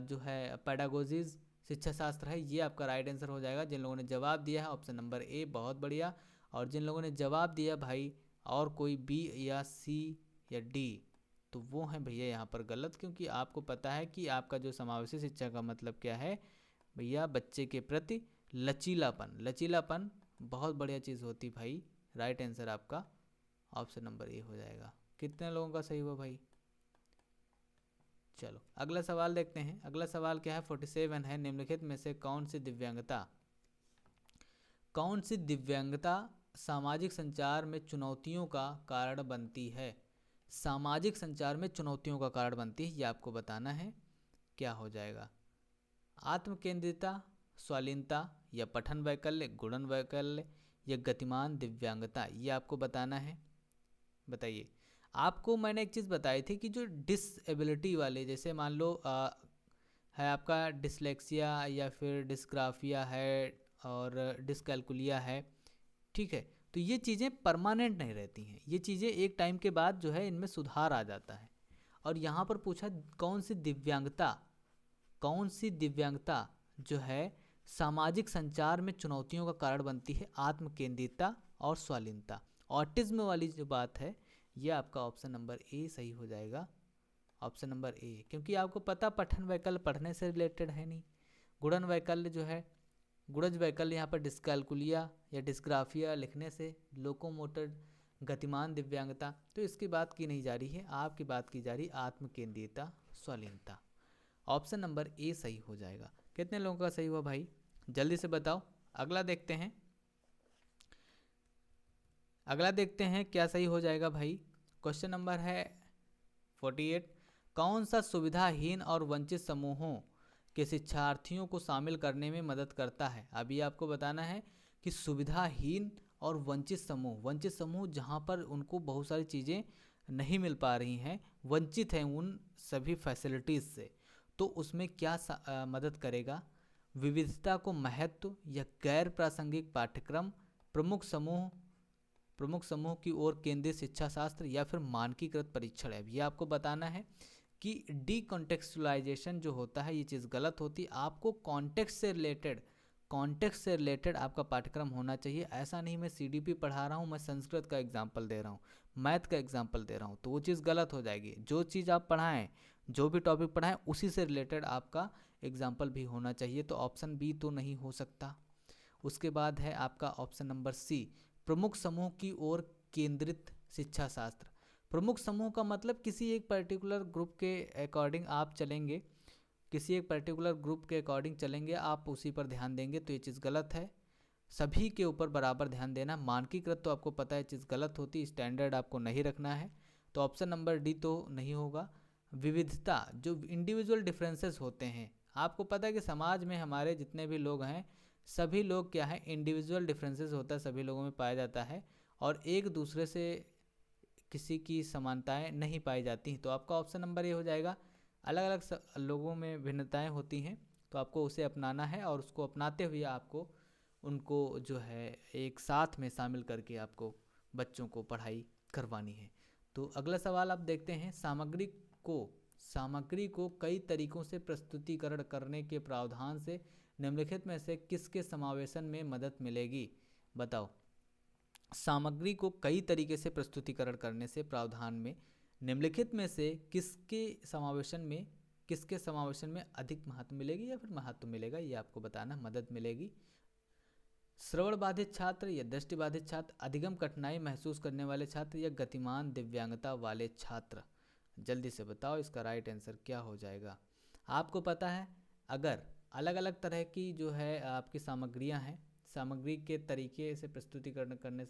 Speaker 1: जो है पैडागोजीज शिक्षा शास्त्र है, ये आपका राइट आंसर हो जाएगा। जिन लोगों ने जवाब दिया है ऑप्शन नंबर ए, बहुत बढ़िया। और जिन लोगों ने जवाब दिया भाई और कोई बी या सी या डी, तो वो हैं भैया यहाँ पर गलत, क्योंकि आपको पता है कि आपका जो समावेशी शिक्षा का मतलब क्या है भैया, बच्चे के प्रति लचीलापन। लचीलापन बहुत बढ़िया चीज़ होती भाई। राइट आंसर आपका ऑप्शन नंबर ए हो जाएगा। कितने लोगों का सही हुआ भाई? चलो अगला सवाल देखते हैं। अगला सवाल क्या है? 47 है। निम्नलिखित में से कौन सी दिव्यांगता सामाजिक संचार में चुनौतियों का कारण बनती है? सामाजिक संचार में चुनौतियों का कारण बनती है, ये आपको बताना है। क्या हो जाएगा? आत्मकेंद्रिता, स्वालीनता, या पठन वैकल्य, गुणन वैकल्य, या गतिमान दिव्यांगता, ये आपको बताना है। बताइए। आपको मैंने एक चीज़ बताई थी कि जो डिसेबिलिटी वाले, जैसे मान लो है आपका डिसलेक्सिया या फिर डिस्ग्राफिया है और डिसकैलकुलिया है, ठीक है, तो ये चीज़ें परमानेंट नहीं रहती हैं। ये चीज़ें एक टाइम के बाद जो है इनमें सुधार आ जाता है। और यहाँ पर पूछा कौन सी दिव्यांगता जो है सामाजिक संचार में चुनौतियों का कारण बनती है? आत्मकेंद्रिता और स्वालीनता। ऑटिज्म वाली जो बात है ये आपका ऑप्शन नंबर ए सही हो जाएगा। ऑप्शन नंबर ए, क्योंकि आपको पता पठन वैकल्य पढ़ने से रिलेटेड है नहीं। गुणन वैकल्य जो है, गुणज वैकल्य यहाँ पर डिस्कैलकुलिया या डिस्ग्राफिया लिखने से, लोकोमोटर, गतिमान दिव्यांगता, तो इसकी बात की नहीं जा रही है, आपकी बात की जा रही आत्मकेंद्रिता, स्वालीनता। ऑप्शन नंबर ए सही हो जाएगा। कितने लोगों का सही हुआ भाई? जल्दी से बताओ। अगला देखते हैं। अगला देखते हैं क्या सही हो जाएगा भाई। क्वेश्चन नंबर है 48। कौन सा सुविधाहीन और वंचित समूहों के शिक्षार्थियों को शामिल करने में मदद करता है? अभी आपको बताना है कि सुविधाहीन और वंचित समूह जहाँ पर उनको बहुत सारी चीज़ें नहीं मिल पा रही हैं, वंचित हैं उन सभी फैसिलिटीज़ से, तो उसमें क्या मदद करेगा? विविधता को महत्व, या गैर प्रासंगिक पाठ्यक्रम, प्रमुख समूह की ओर केंद्रित शिक्षा शास्त्र, या फिर मानकीकृत परीक्षण है। ये आपको बताना है कि डीकॉन्टेक्चुअलाइजेशन जो होता है ये चीज़ गलत होती है। आपको कॉन्टेक्स्ट से रिलेटेड आपका पाठ्यक्रम होना चाहिए। ऐसा नहीं मैं सीडीपी पढ़ा रहा हूँ, मैं संस्कृत का एग्जाम्पल दे रहा हूँ, मैथ का एग्जाम्पल दे रहा हूँ, तो वो चीज़ गलत हो जाएगी। जो चीज़ आप पढ़ाएं, जो भी टॉपिक पढ़ाएं, उसी से रिलेटेड आपका एग्जाम्पल भी होना चाहिए। तो ऑप्शन बी तो नहीं हो सकता। उसके बाद है आपका ऑप्शन नंबर सी, प्रमुख समूह की ओर केंद्रित शिक्षा शास्त्र। प्रमुख समूह का मतलब किसी एक पर्टिकुलर ग्रुप के अकॉर्डिंग आप चलेंगे, किसी एक पर्टिकुलर ग्रुप के अकॉर्डिंग चलेंगे, आप उसी पर ध्यान देंगे, तो ये चीज़ गलत है। सभी के ऊपर बराबर ध्यान देना। मानकीकृत तो आपको पता है चीज़ गलत होती, स्टैंडर्ड आपको नहीं रखना है, तो ऑप्शन नंबर डी तो नहीं होगा। विविधता, जो इंडिविजुअल डिफरेंसेस होते हैं, आपको पता है कि समाज में हमारे जितने भी लोग हैं सभी लोग क्या है, इंडिविजुअल डिफरेंसेस होता है, सभी लोगों में पाया जाता है, और एक दूसरे से किसी की समानताएं नहीं पाई जाती, तो आपका ऑप्शन नंबर ये हो जाएगा। अलग अलग लोगों में भिन्नताएं होती हैं, तो आपको उसे अपनाना है, और उसको अपनाते हुए आपको उनको जो है एक साथ में शामिल करके आपको बच्चों को पढ़ाई करवानी है। तो अगला सवाल आप देखते हैं। सामग्री को कई तरीकों से प्रस्तुतिकरण करने के प्रावधान से निम्नलिखित में से किसके समावेशन में मदद मिलेगी? बताओ। सामग्री को कई तरीके से प्रस्तुतिकरण करने से प्रावधान में निम्नलिखित में से किसके समावेशन में अधिक महत्व मिलेगी या फिर महत्व मिलेगा, ये आपको बताना। मदद मिलेगी। श्रवण बाधित छात्र या दृष्टि बाधित छात्र, अधिगम कठिनाई महसूस करने वाले छात्र, या गतिमान दिव्यांगता वाले छात्र? जल्दी से बताओ इसका राइट आंसर क्या हो जाएगा। आपको पता है अगर अलग अलग तरह की जो है आपकी सामग्रियां हैं, सामग्री के तरीके से प्रस्तुतिकरण करने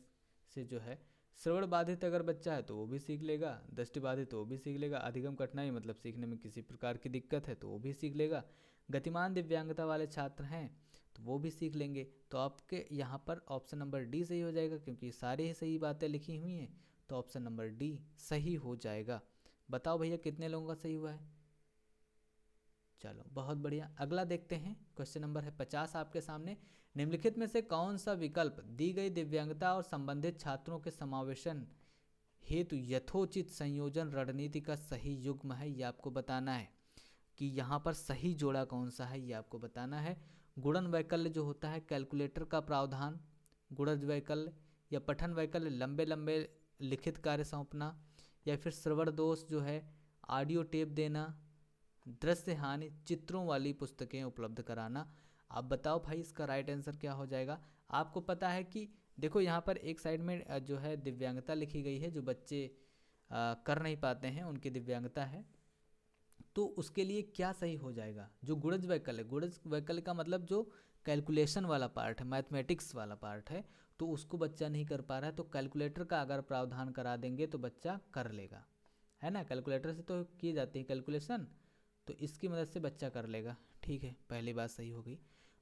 Speaker 1: से जो है श्रवण बाधित अगर बच्चा है तो वो भी सीख लेगा, दृष्टि बाधित तो वो भी सीख लेगा, अधिगम कठिनाई मतलब सीखने में किसी प्रकार की दिक्कत है तो वो भी सीख लेगा, गतिमान दिव्यांगता वाले छात्र हैं तो वो भी सीख लेंगे। तो आपके यहाँ पर ऑप्शन नंबर डी सही हो जाएगा, क्योंकि सारी ही सही बातें लिखी हुई हैं, तो ऑप्शन नंबर डी सही हो जाएगा। बताओ भैया कितने लोगों का सही हुआ है? चलो बहुत बढ़िया। अगला देखते हैं। क्वेश्चन नंबर है 50 आपके सामने। निम्नलिखित में से कौन सा विकल्प दी गई दिव्यांगता और संबंधित छात्रों के समावेशन हेतु यथोचित संयोजन रणनीति का सही युग्म है, ये आपको बताना है। कि यहाँ पर सही जोड़ा कौन सा है ये आपको बताना है। गुणन वैकल्य जो होता है कैलकुलेटर का प्रावधान, गुणज वैकल्य या पठन वैकल्य लंबे लंबे लिखित कार्य सौंपना, या फिर श्रवण दोष जो है ऑडियो टेप देना, दृश्य हानि चित्रों वाली पुस्तकें उपलब्ध कराना। आप बताओ भाई इसका राइट आंसर क्या हो जाएगा। आपको पता है कि देखो यहाँ पर एक साइड में जो है दिव्यांगता लिखी गई है, जो बच्चे कर नहीं पाते हैं उनकी दिव्यांगता है, तो उसके लिए क्या सही हो जाएगा। जो गुणज वैकल्य, गुणज वैकल्य का मतलब जो कैलकुलेशन वाला पार्ट है, मैथमेटिक्स वाला पार्ट है, तो उसको बच्चा नहीं कर पा रहा है, तो कैलकुलेटर का अगर प्रावधान करा देंगे तो बच्चा कर लेगा, है ना। कैलकुलेटर से तो की जाती है कैलकुलेशन, तो इसकी मदद से बच्चा कर लेगा। ठीक है, पहली बात सही हो गई।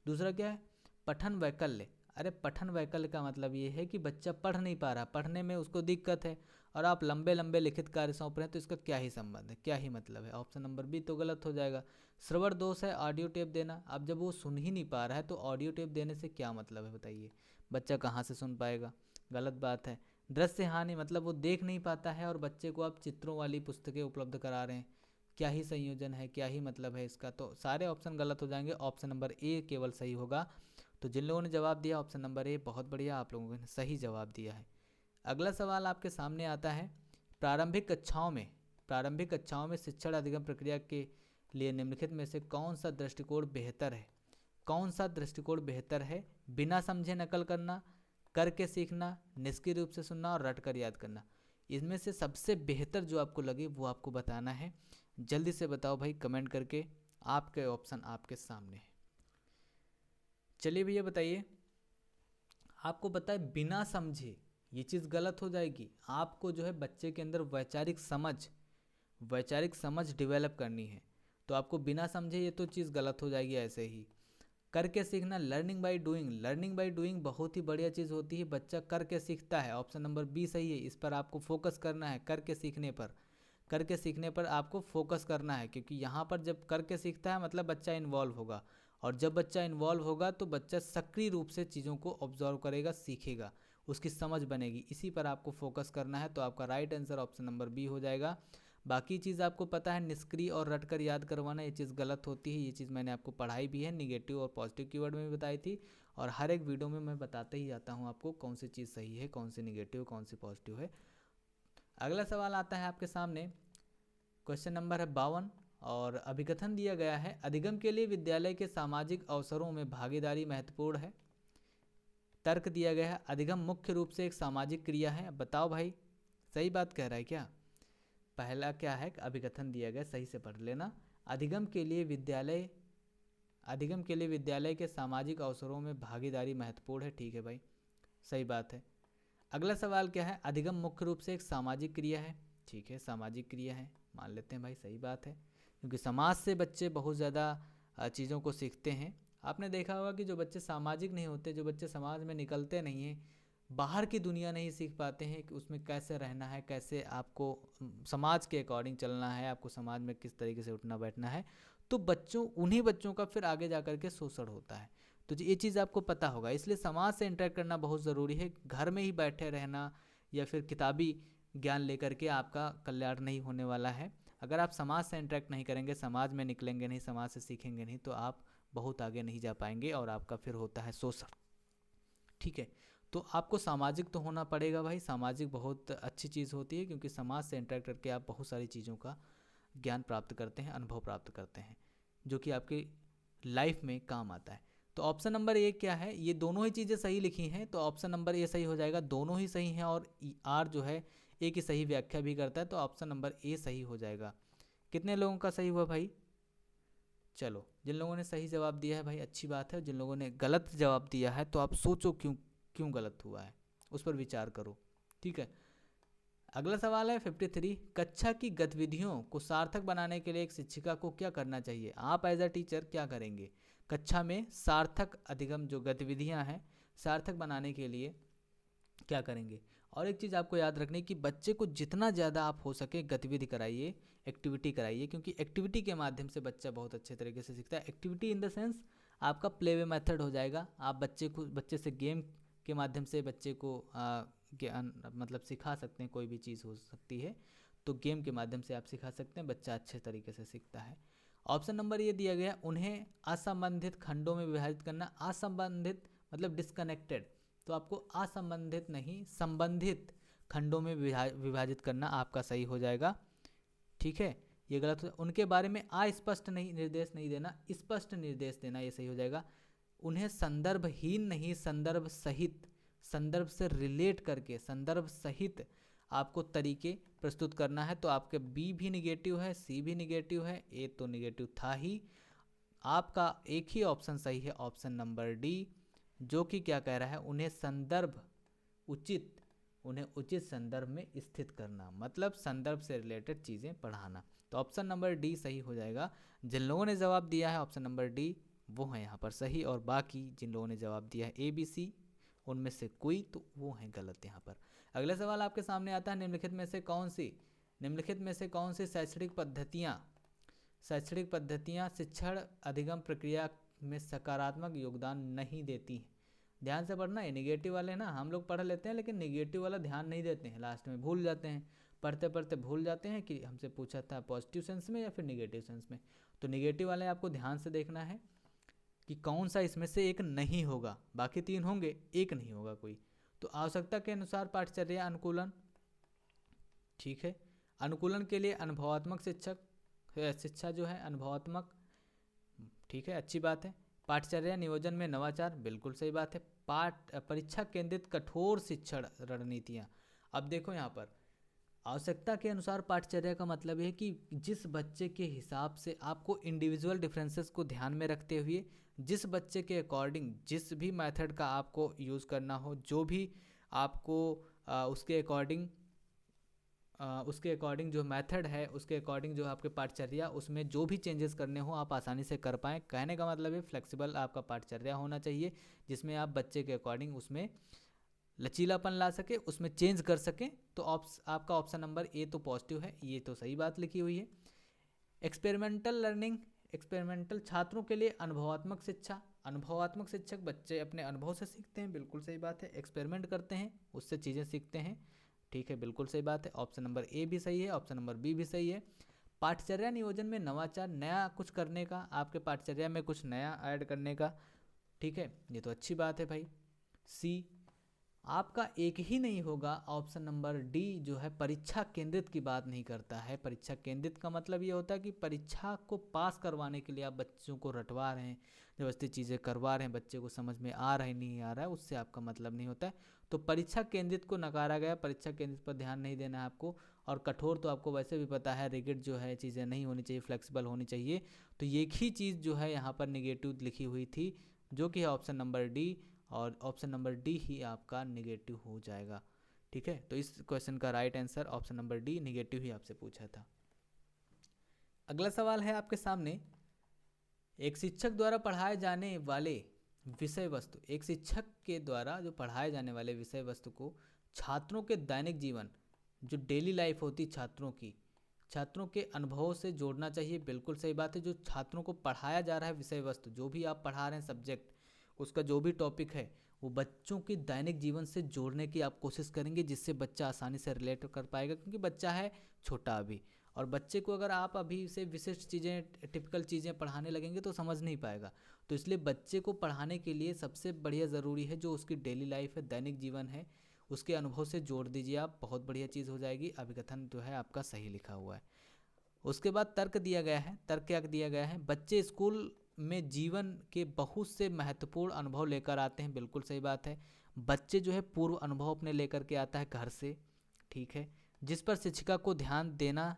Speaker 1: दूसरा क्या है, पठन वैकल्य। अरे पठन वैकल्य का मतलब ये है कि बच्चा पढ़ नहीं पा रहा, पढ़ने में उसको दिक्कत है, और आप लंबे लंबे लिखित कार्य सौंप रहे हैं, तो इसका क्या ही संबंध है, क्या ही मतलब है। ऑप्शन नंबर बी तो गलत हो जाएगा। श्रवण दोष है ऑडियो टेप देना। अब जब वो सुन ही नहीं पा रहा है तो ऑडियो टेप देने से क्या मतलब है बताइए, बच्चा कहाँ से सुन पाएगा, गलत बात है। दृश्य हानि मतलब वो देख नहीं पाता है और बच्चे को आप चित्रों वाली पुस्तकें उपलब्ध करा रहे हैं, क्या ही संयोजन है, क्या ही मतलब है इसका। तो सारे ऑप्शन गलत हो जाएंगे, ऑप्शन नंबर ए केवल सही होगा। तो जिन लोगों ने जवाब दिया ऑप्शन नंबर ए, बहुत बढ़िया, आप लोगों ने सही जवाब दिया है। अगला सवाल आपके सामने आता है, प्रारंभिक कक्षाओं में शिक्षण अधिगम प्रक्रिया के लिए निम्नलिखित में से कौन सा दृष्टिकोण बेहतर है। कौन सा दृष्टिकोण बेहतर है, बिना समझे नकल करना, करके सीखना, निष्क्रिय रूप से सुनना और रट कर याद करना। इसमें से सबसे बेहतर जो आपको लगे वो आपको बताना है। जल्दी से बताओ भाई कमेंट करके, आपके ऑप्शन आपके सामने है। चलिए भैया बताइए, आपको पता है बिना समझे ये चीज़ गलत हो जाएगी। आपको जो है बच्चे के अंदर वैचारिक समझ डेवलप करनी है, तो आपको बिना समझे ये तो चीज़ गलत हो जाएगी। ऐसे ही करके सीखना, लर्निंग बाय डूइंग बहुत ही बढ़िया चीज़ होती है, बच्चा करके सीखता है। ऑप्शन नंबर बी सही है, इस पर आपको फोकस करना है, करके सीखने पर आपको फोकस करना है, क्योंकि यहाँ पर जब करके सीखता है मतलब बच्चा इन्वॉल्व होगा, और जब बच्चा इन्वॉल्व होगा तो बच्चा सक्रिय रूप से चीज़ों को ऑब्जर्व करेगा, सीखेगा, उसकी समझ बनेगी, इसी पर आपको फोकस करना है। तो आपका right answer option number B हो जाएगा। बाकी चीज़ आपको पता है निष्क्रिय और रट कर याद करवाना, ये चीज़ गलत होती है। ये चीज़ मैंने आपको पढ़ाई भी है, निगेटिव और पॉजिटिव कीवर्ड में भी बताई थी, और हर एक वीडियो में मैं बताते ही जाता हूँ आपको कौन सी चीज़ सही है, कौन सी निगेटिव, कौन सी पॉजिटिव है। अगला सवाल आता है आपके सामने, क्वेश्चन नंबर है 52, और अभिकथन दिया गया है, अधिगम के लिए विद्यालय के सामाजिक अवसरों में भागीदारी महत्वपूर्ण है। तर्क दिया गया है, अधिगम मुख्य रूप से एक सामाजिक क्रिया है। बताओ भाई सही बात कह रहा है क्या। पहला क्या है, अभिकथन दिया गया, सही से पढ़ लेना। अधिगम के लिए विद्यालय के सामाजिक अवसरों में भागीदारी महत्वपूर्ण है। ठीक है भाई, सही बात है। अगला सवाल क्या है, अधिगम मुख्य रूप से एक सामाजिक क्रिया है। ठीक है, सामाजिक क्रिया है, मान लेते हैं भाई, सही बात है, क्योंकि समाज से बच्चे बहुत ज़्यादा चीज़ों को सीखते हैं। आपने देखा होगा कि जो बच्चे सामाजिक नहीं होते, जो बच्चे समाज में निकलते नहीं हैं, बाहर की दुनिया नहीं सीख पाते हैं कि उसमें कैसे रहना है, कैसे आपको समाज के अकॉर्डिंग चलना है, आपको समाज में किस तरीके से उठना बैठना है, तो उन्हीं बच्चों का फिर आगे जा कर के शोषण होता है। तो ये चीज़ आपको पता होगा, इसलिए समाज से इंटरेक्ट करना बहुत ज़रूरी है। घर में ही बैठे रहना या फिर किताबी ज्ञान लेकर के आपका कल्याण नहीं होने वाला है। अगर आप समाज से इंटरेक्ट नहीं करेंगे, समाज में निकलेंगे नहीं, समाज से सीखेंगे नहीं, तो आप बहुत आगे नहीं जा पाएंगे, और आपका फिर होता है शोषण। ठीक है, तो आपको सामाजिक तो होना पड़ेगा भाई, सामाजिक बहुत अच्छी चीज़ होती है, क्योंकि समाज से इंटरेक्ट करके आप बहुत सारी चीज़ों का ज्ञान प्राप्त करते हैं, अनुभव प्राप्त करते हैं, जो कि आपकी लाइफ में काम आता है। तो ऑप्शन नंबर ए क्या है, ये दोनों ही चीज़ें सही लिखी हैं, तो ऑप्शन नंबर ए सही हो जाएगा। दोनों ही सही हैं, और आर जो है ए की सही व्याख्या भी करता है, तो ऑप्शन नंबर ए सही हो जाएगा। कितने लोगों का सही हुआ भाई। चलो, जिन लोगों ने सही जवाब दिया है भाई अच्छी बात है, जिन लोगों ने गलत जवाब दिया है तो आप सोचो क्यों गलत हुआ है, उस पर विचार करो। ठीक है, अगला सवाल है 53, कक्षा की गतिविधियों को सार्थक बनाने के लिए एक शिक्षिका को क्या करना चाहिए। आप एज अ टीचर क्या करेंगे कक्षा में सार्थक अधिगम जो गतिविधियां हैं सार्थक बनाने के लिए क्या करेंगे। और एक चीज़ आपको याद रखनी कि बच्चे को जितना ज़्यादा आप हो सके गतिविधि कराइए, एक्टिविटी कराइए, क्योंकि एक्टिविटी के माध्यम से बच्चा बहुत अच्छे तरीके से सीखता है। एक्टिविटी इन द सेंस आपका प्ले वे मेथड हो जाएगा। आप बच्चे से गेम के माध्यम से बच्चे को ज्ञान मतलब सिखा सकते हैं, कोई भी चीज़ हो सकती है, तो गेम के माध्यम से आप सिखा सकते हैं, बच्चा अच्छे तरीके से सीखता है। ऑप्शन नंबर ये दिया गया, उन्हें असंबंधित खंडों में विभाजित करना। असंबंधित मतलब डिस्कनेक्टेड, तो आपको असंबंधित नहीं संबंधित खंडों में विभाजित करना आपका सही हो जाएगा। ठीक है, ये गलत हो। उनके बारे में अस्पष्ट नहीं निर्देश नहीं देना, स्पष्ट निर्देश देना, ये सही हो जाएगा। उन्हें संदर्भहीन नहीं संदर्भ सहित, संदर्भ से रिलेट करके संदर्भ सहित आपको तरीके प्रस्तुत करना है। तो आपके बी भी निगेटिव है, सी भी निगेटिव है, ए तो निगेटिव था ही। आपका एक ही ऑप्शन सही है, ऑप्शन नंबर डी, जो कि क्या कह रहा है, उन्हें संदर्भ उचित, उन्हें उचित संदर्भ में स्थित करना, मतलब संदर्भ से रिलेटेड चीज़ें पढ़ाना। तो ऑप्शन नंबर डी सही हो जाएगा। जिन लोगों ने जवाब दिया है ऑप्शन नंबर डी, वो है यहाँ पर सही, और बाकी जिन लोगों ने जवाब दिया है ए बी सी, उनमें से कोई, तो वो हैं गलत यहाँ पर। अगला सवाल आपके सामने आता है, निम्नलिखित में से कौन सी शैक्षणिक पद्धतियाँ शिक्षण अधिगम प्रक्रिया में सकारात्मक योगदान नहीं देती हैं। ध्यान से पढ़ना है, निगेटिव वाले ना हम लोग पढ़ लेते हैं, लेकिन निगेटिव वाला ध्यान नहीं देते हैं, लास्ट में भूल जाते हैं, पढ़ते पढ़ते भूल जाते हैं कि हमसे पूछा था पॉजिटिव सेंस में या फिर निगेटिव सेंस में। तो निगेटिव वाले आपको ध्यान से देखना है कि कौन सा इसमें से एक नहीं होगा, बाकी तीन होंगे, एक नहीं होगा कोई। तो आवश्यकता के अनुसार पाठचर्या अनुकूलन, ठीक है, अनुकूलन के लिए अनुभवात्मक शिक्षा जो है अनुभवात्मक, ठीक है, अच्छी बात है। पाठचर्या नियोजन में नवाचार, बिल्कुल सही बात है। परीक्षा केंद्रित कठोर शिक्षण रणनीतियाँ, अब देखो यहाँ पर आवश्यकता के अनुसार पाठचर्या का मतलब है कि जिस बच्चे के हिसाब से आपको इंडिविजुअल डिफरेंसेस को ध्यान में रखते हुए जिस बच्चे के अकॉर्डिंग जिस भी मेथड का आपको यूज़ करना हो, जो भी आपको उसके अकॉर्डिंग जो मेथड है, उसके अकॉर्डिंग जो आपके पाठचर्या, उसमें जो भी चेंजेस करने हो आप आसानी से कर पाएँ। कहने का मतलब है फ्लेक्सिबल आपका पाठचर्या होना चाहिए, जिसमें आप बच्चे के अकॉर्डिंग उसमें लचीलापन ला सके, उसमें चेंज कर सकें। तो आपका ऑप्शन नंबर ए तो पॉजिटिव है, ये तो सही बात लिखी हुई है। एक्सपेरिमेंटल लर्निंग, एक्सपेरिमेंटल छात्रों के लिए अनुभवात्मक शिक्षा, अनुभवात्मक शिक्षक बच्चे अपने अनुभव से सीखते हैं, बिल्कुल सही बात है। एक्सपेरिमेंट करते हैं, उससे चीज़ें सीखते हैं, ठीक है, बिल्कुल सही बात है। ऑप्शन नंबर ए भी सही है, ऑप्शन नंबर बी भी सही है। पाठचर्या नियोजन में नवाचार, नया कुछ करने का, आपके पाठचर्या में कुछ नया ऐड करने का, ठीक है, ये तो अच्छी बात है भाई। सी आपका एक ही नहीं होगा, ऑप्शन नंबर डी जो है परीक्षा केंद्रित की बात नहीं करता है। परीक्षा केंद्रित का मतलब ये होता है कि परीक्षा को पास करवाने के लिए आप बच्चों को रटवा रहे हैं, व्यवस्थित चीज़ें करवा रहे हैं, बच्चे को समझ में आ रहा है नहीं आ रहा है, उससे आपका मतलब नहीं होता है। तो परीक्षा केंद्रित को नकारा गया, परीक्षा केंद्रित पर ध्यान नहीं देना है आपको। और कठोर तो आपको वैसे भी पता है, रिगिड जो है चीज़ें नहीं होनी चाहिए, फ्लेक्सिबल होनी चाहिए। तो एक ही चीज़ जो है यहाँ पर निगेटिव लिखी हुई थी, जो कि है ऑप्शन नंबर डी, और ऑप्शन नंबर डी ही आपका निगेटिव हो जाएगा, ठीक है। तो इस क्वेश्चन का right answer option number D, negative ही आपसे पूछा था। अगला सवाल है आपके सामने, एक शिक्षक द्वारा पढ़ाए जाने वाले विषय वस्तु, एक शिक्षक के द्वारा जो पढ़ाए जाने वाले विषय वस्तु को छात्रों के दैनिक जीवन, जो डेली लाइफ होती छात्रों की, छात्रों के अनुभवों से जोड़ना चाहिए, बिल्कुल सही बात है। जो छात्रों को पढ़ाया जा रहा है विषय वस्तु, जो भी आप पढ़ा रहे हैं सब्जेक्ट, उसका जो भी टॉपिक है, वो बच्चों के दैनिक जीवन से जोड़ने की आप कोशिश करेंगे, जिससे बच्चा आसानी से रिलेट कर पाएगा, क्योंकि बच्चा है छोटा अभी, और बच्चे को अगर आप अभी से विशिष्ट चीज़ें, टिपिकल चीज़ें पढ़ाने लगेंगे तो समझ नहीं पाएगा। तो इसलिए बच्चे को पढ़ाने के लिए सबसे बढ़िया ज़रूरी है जो उसकी डेली लाइफ है, दैनिक जीवन है, उसके अनुभव से जोड़ दीजिए आप, बहुत बढ़िया चीज़ हो जाएगी। अभिकथन जो है आपका सही लिखा हुआ है। उसके बाद तर्क दिया गया है, तर्क क्या दिया गया है, बच्चे स्कूल में जीवन के बहुत से महत्वपूर्ण अनुभव लेकर आते हैं, बिल्कुल सही बात है। बच्चे जो है पूर्व अनुभव अपने लेकर के आता है घर से, ठीक है, जिस पर शिक्षिका को ध्यान देना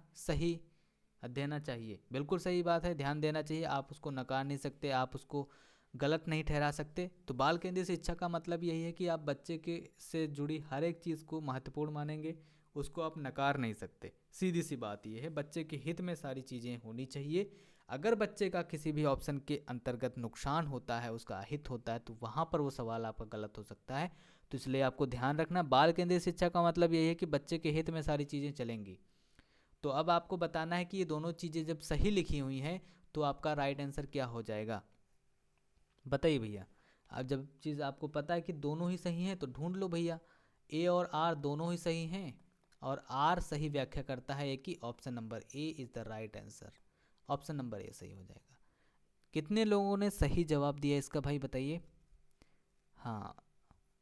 Speaker 1: चाहिए, बिल्कुल सही बात है, ध्यान देना चाहिए, आप उसको नकार नहीं सकते, आप उसको गलत नहीं ठहरा सकते। तो बाल केंद्रित शिक्षा का मतलब यही है कि आप बच्चे के से जुड़ी हर एक चीज़ को महत्वपूर्ण मानेंगे, उसको आप नकार नहीं सकते। सीधी सी बात यह है, बच्चे के हित में सारी चीज़ें होनी चाहिए। अगर बच्चे का किसी भी ऑप्शन के अंतर्गत नुकसान होता है, उसका अहित होता है, तो वहाँ पर वो सवाल आपका गलत हो सकता है। तो इसलिए आपको ध्यान रखना, बाल केंद्रित शिक्षा का मतलब यही है कि बच्चे के हित में सारी चीज़ें चलेंगी। तो अब आपको बताना है कि ये दोनों चीज़ें जब सही लिखी हुई हैं तो आपका राइट आंसर क्या हो जाएगा, बताइए भैया। अब जब चीज़ आपको पता है कि दोनों ही सही हैं तो ढूंढ लो भैया, ए और आर दोनों ही सही हैं, और आर सही व्याख्या करता है ए की, option number A is the right answer. Option number A सही हो जाएगा। कितने लोगों ने सही जवाब दिया इसका भाई बताइए। हाँ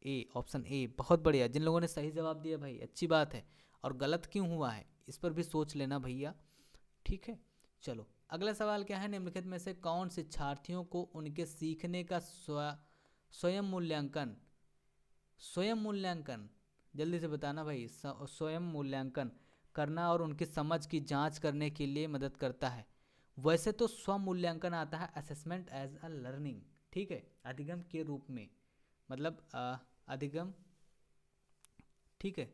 Speaker 1: ए, ऑप्शन ए, बहुत बढ़िया। जिन लोगों ने सही जवाब दिया भाई अच्छी बात है, और गलत क्यों हुआ है इस पर भी सोच लेना भैया, ठीक है। चलो अगला सवाल क्या है, निम्नलिखित में से कौन शिक्षार्थियों को उनके सीखने का स्वयं मूल्यांकन, स्वयं मूल्यांकन, जल्दी से बताना भाई, स्वयं मूल्यांकन करना और उनकी समझ की जांच करने के लिए मदद करता है। वैसे तो स्व मूल्यांकन आता है असेसमेंट एज अ लर्निंग, ठीक है, अधिगम के रूप में, मतलब अधिगम, ठीक है,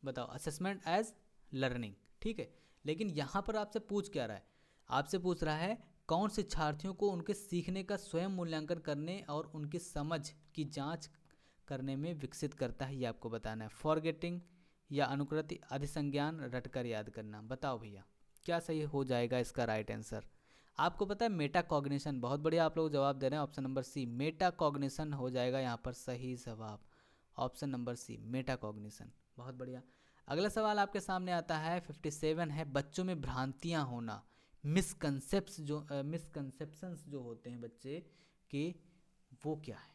Speaker 1: बताओ असेसमेंट एज लर्निंग, ठीक है। लेकिन यहाँ पर आपसे पूछ क्या रहा है, आपसे पूछ रहा है कौन शिक्षार्थियों को उनके सीखने का स्वयं मूल्यांकन करने और उनकी समझ की जांच करने में विकसित करता है, ये आपको बताना है। फॉरगेटिंग या अनुकृति, अधिसंज्ञान, रटकर याद करना, बताओ भैया क्या सही हो जाएगा इसका राइट आंसर। आपको पता है मेटा कॉग्निशन, बहुत बढ़िया आप लोग जवाब दे रहे हैं, option number C metacognition हो जाएगा यहाँ पर सही जवाब, option number C metacognition, बहुत बढ़िया। अगला सवाल आपके सामने आता है 57 है, बच्चों में भ्रांतियाँ होना, मिसकंसेप्शंस जो होते हैं बच्चे के, वो क्या है,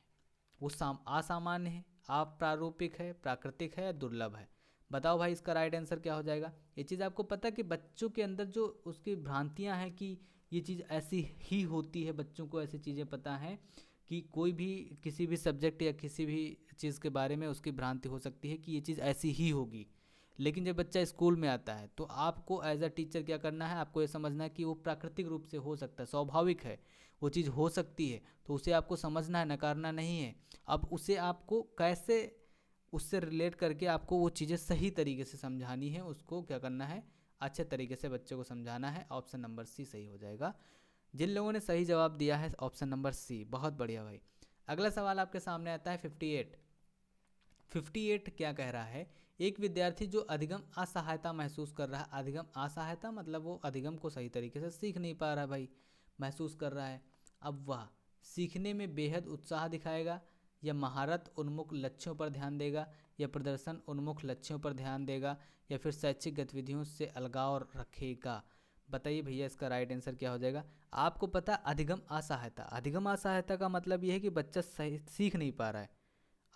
Speaker 1: वो असामान्य है, अप्रारूपिक है, प्राकृतिक है, दुर्लभ है, बताओ भाई इसका राइट आंसर क्या हो जाएगा। ये चीज़ आपको पता है कि बच्चों के अंदर जो उसकी भ्रांतियां हैं कि ये चीज़ ऐसी ही होती है, बच्चों को ऐसी चीज़ें पता हैं कि कोई भी किसी भी सब्जेक्ट या किसी भी चीज़ के बारे में उसकी भ्रांति हो सकती है कि ये चीज़ ऐसी ही होगी। लेकिन जब बच्चा स्कूल में आता है तो आपको एज अ टीचर क्या करना है, आपको ये समझना है कि वो प्राकृतिक रूप से हो सकता है, स्वाभाविक है, वो चीज़ हो सकती है, तो उसे आपको समझना है, नकारना नहीं है। अब उसे आपको कैसे उससे रिलेट करके आपको वो चीज़ें सही तरीके से समझानी है, उसको क्या करना है, अच्छे तरीके से बच्चे को समझाना है, ऑप्शन नंबर सी सही हो जाएगा। जिन लोगों ने सही जवाब दिया है ऑप्शन नंबर सी, बहुत बढ़िया भाई। अगला सवाल आपके सामने आता है 58। 58 क्या कह रहा है, एक विद्यार्थी जो अधिगम असहायता महसूस कर रहा है, अधिगम असहायता मतलब वो अधिगम को सही तरीके से सीख नहीं पा रहा है भाई, महसूस कर रहा है, अब वह सीखने में बेहद उत्साह दिखाएगा, या महारत उन्मुख लक्ष्यों पर ध्यान देगा, या प्रदर्शन उन्मुख लक्ष्यों पर ध्यान देगा, या फिर शैक्षिक गतिविधियों से अलगाव रखेगा, बताइए भैया इसका राइट आंसर क्या हो जाएगा। आपको पता अधिगम असहायता, अधिगम असहायता का मतलब ये है कि बच्चा सही सीख नहीं पा रहा है,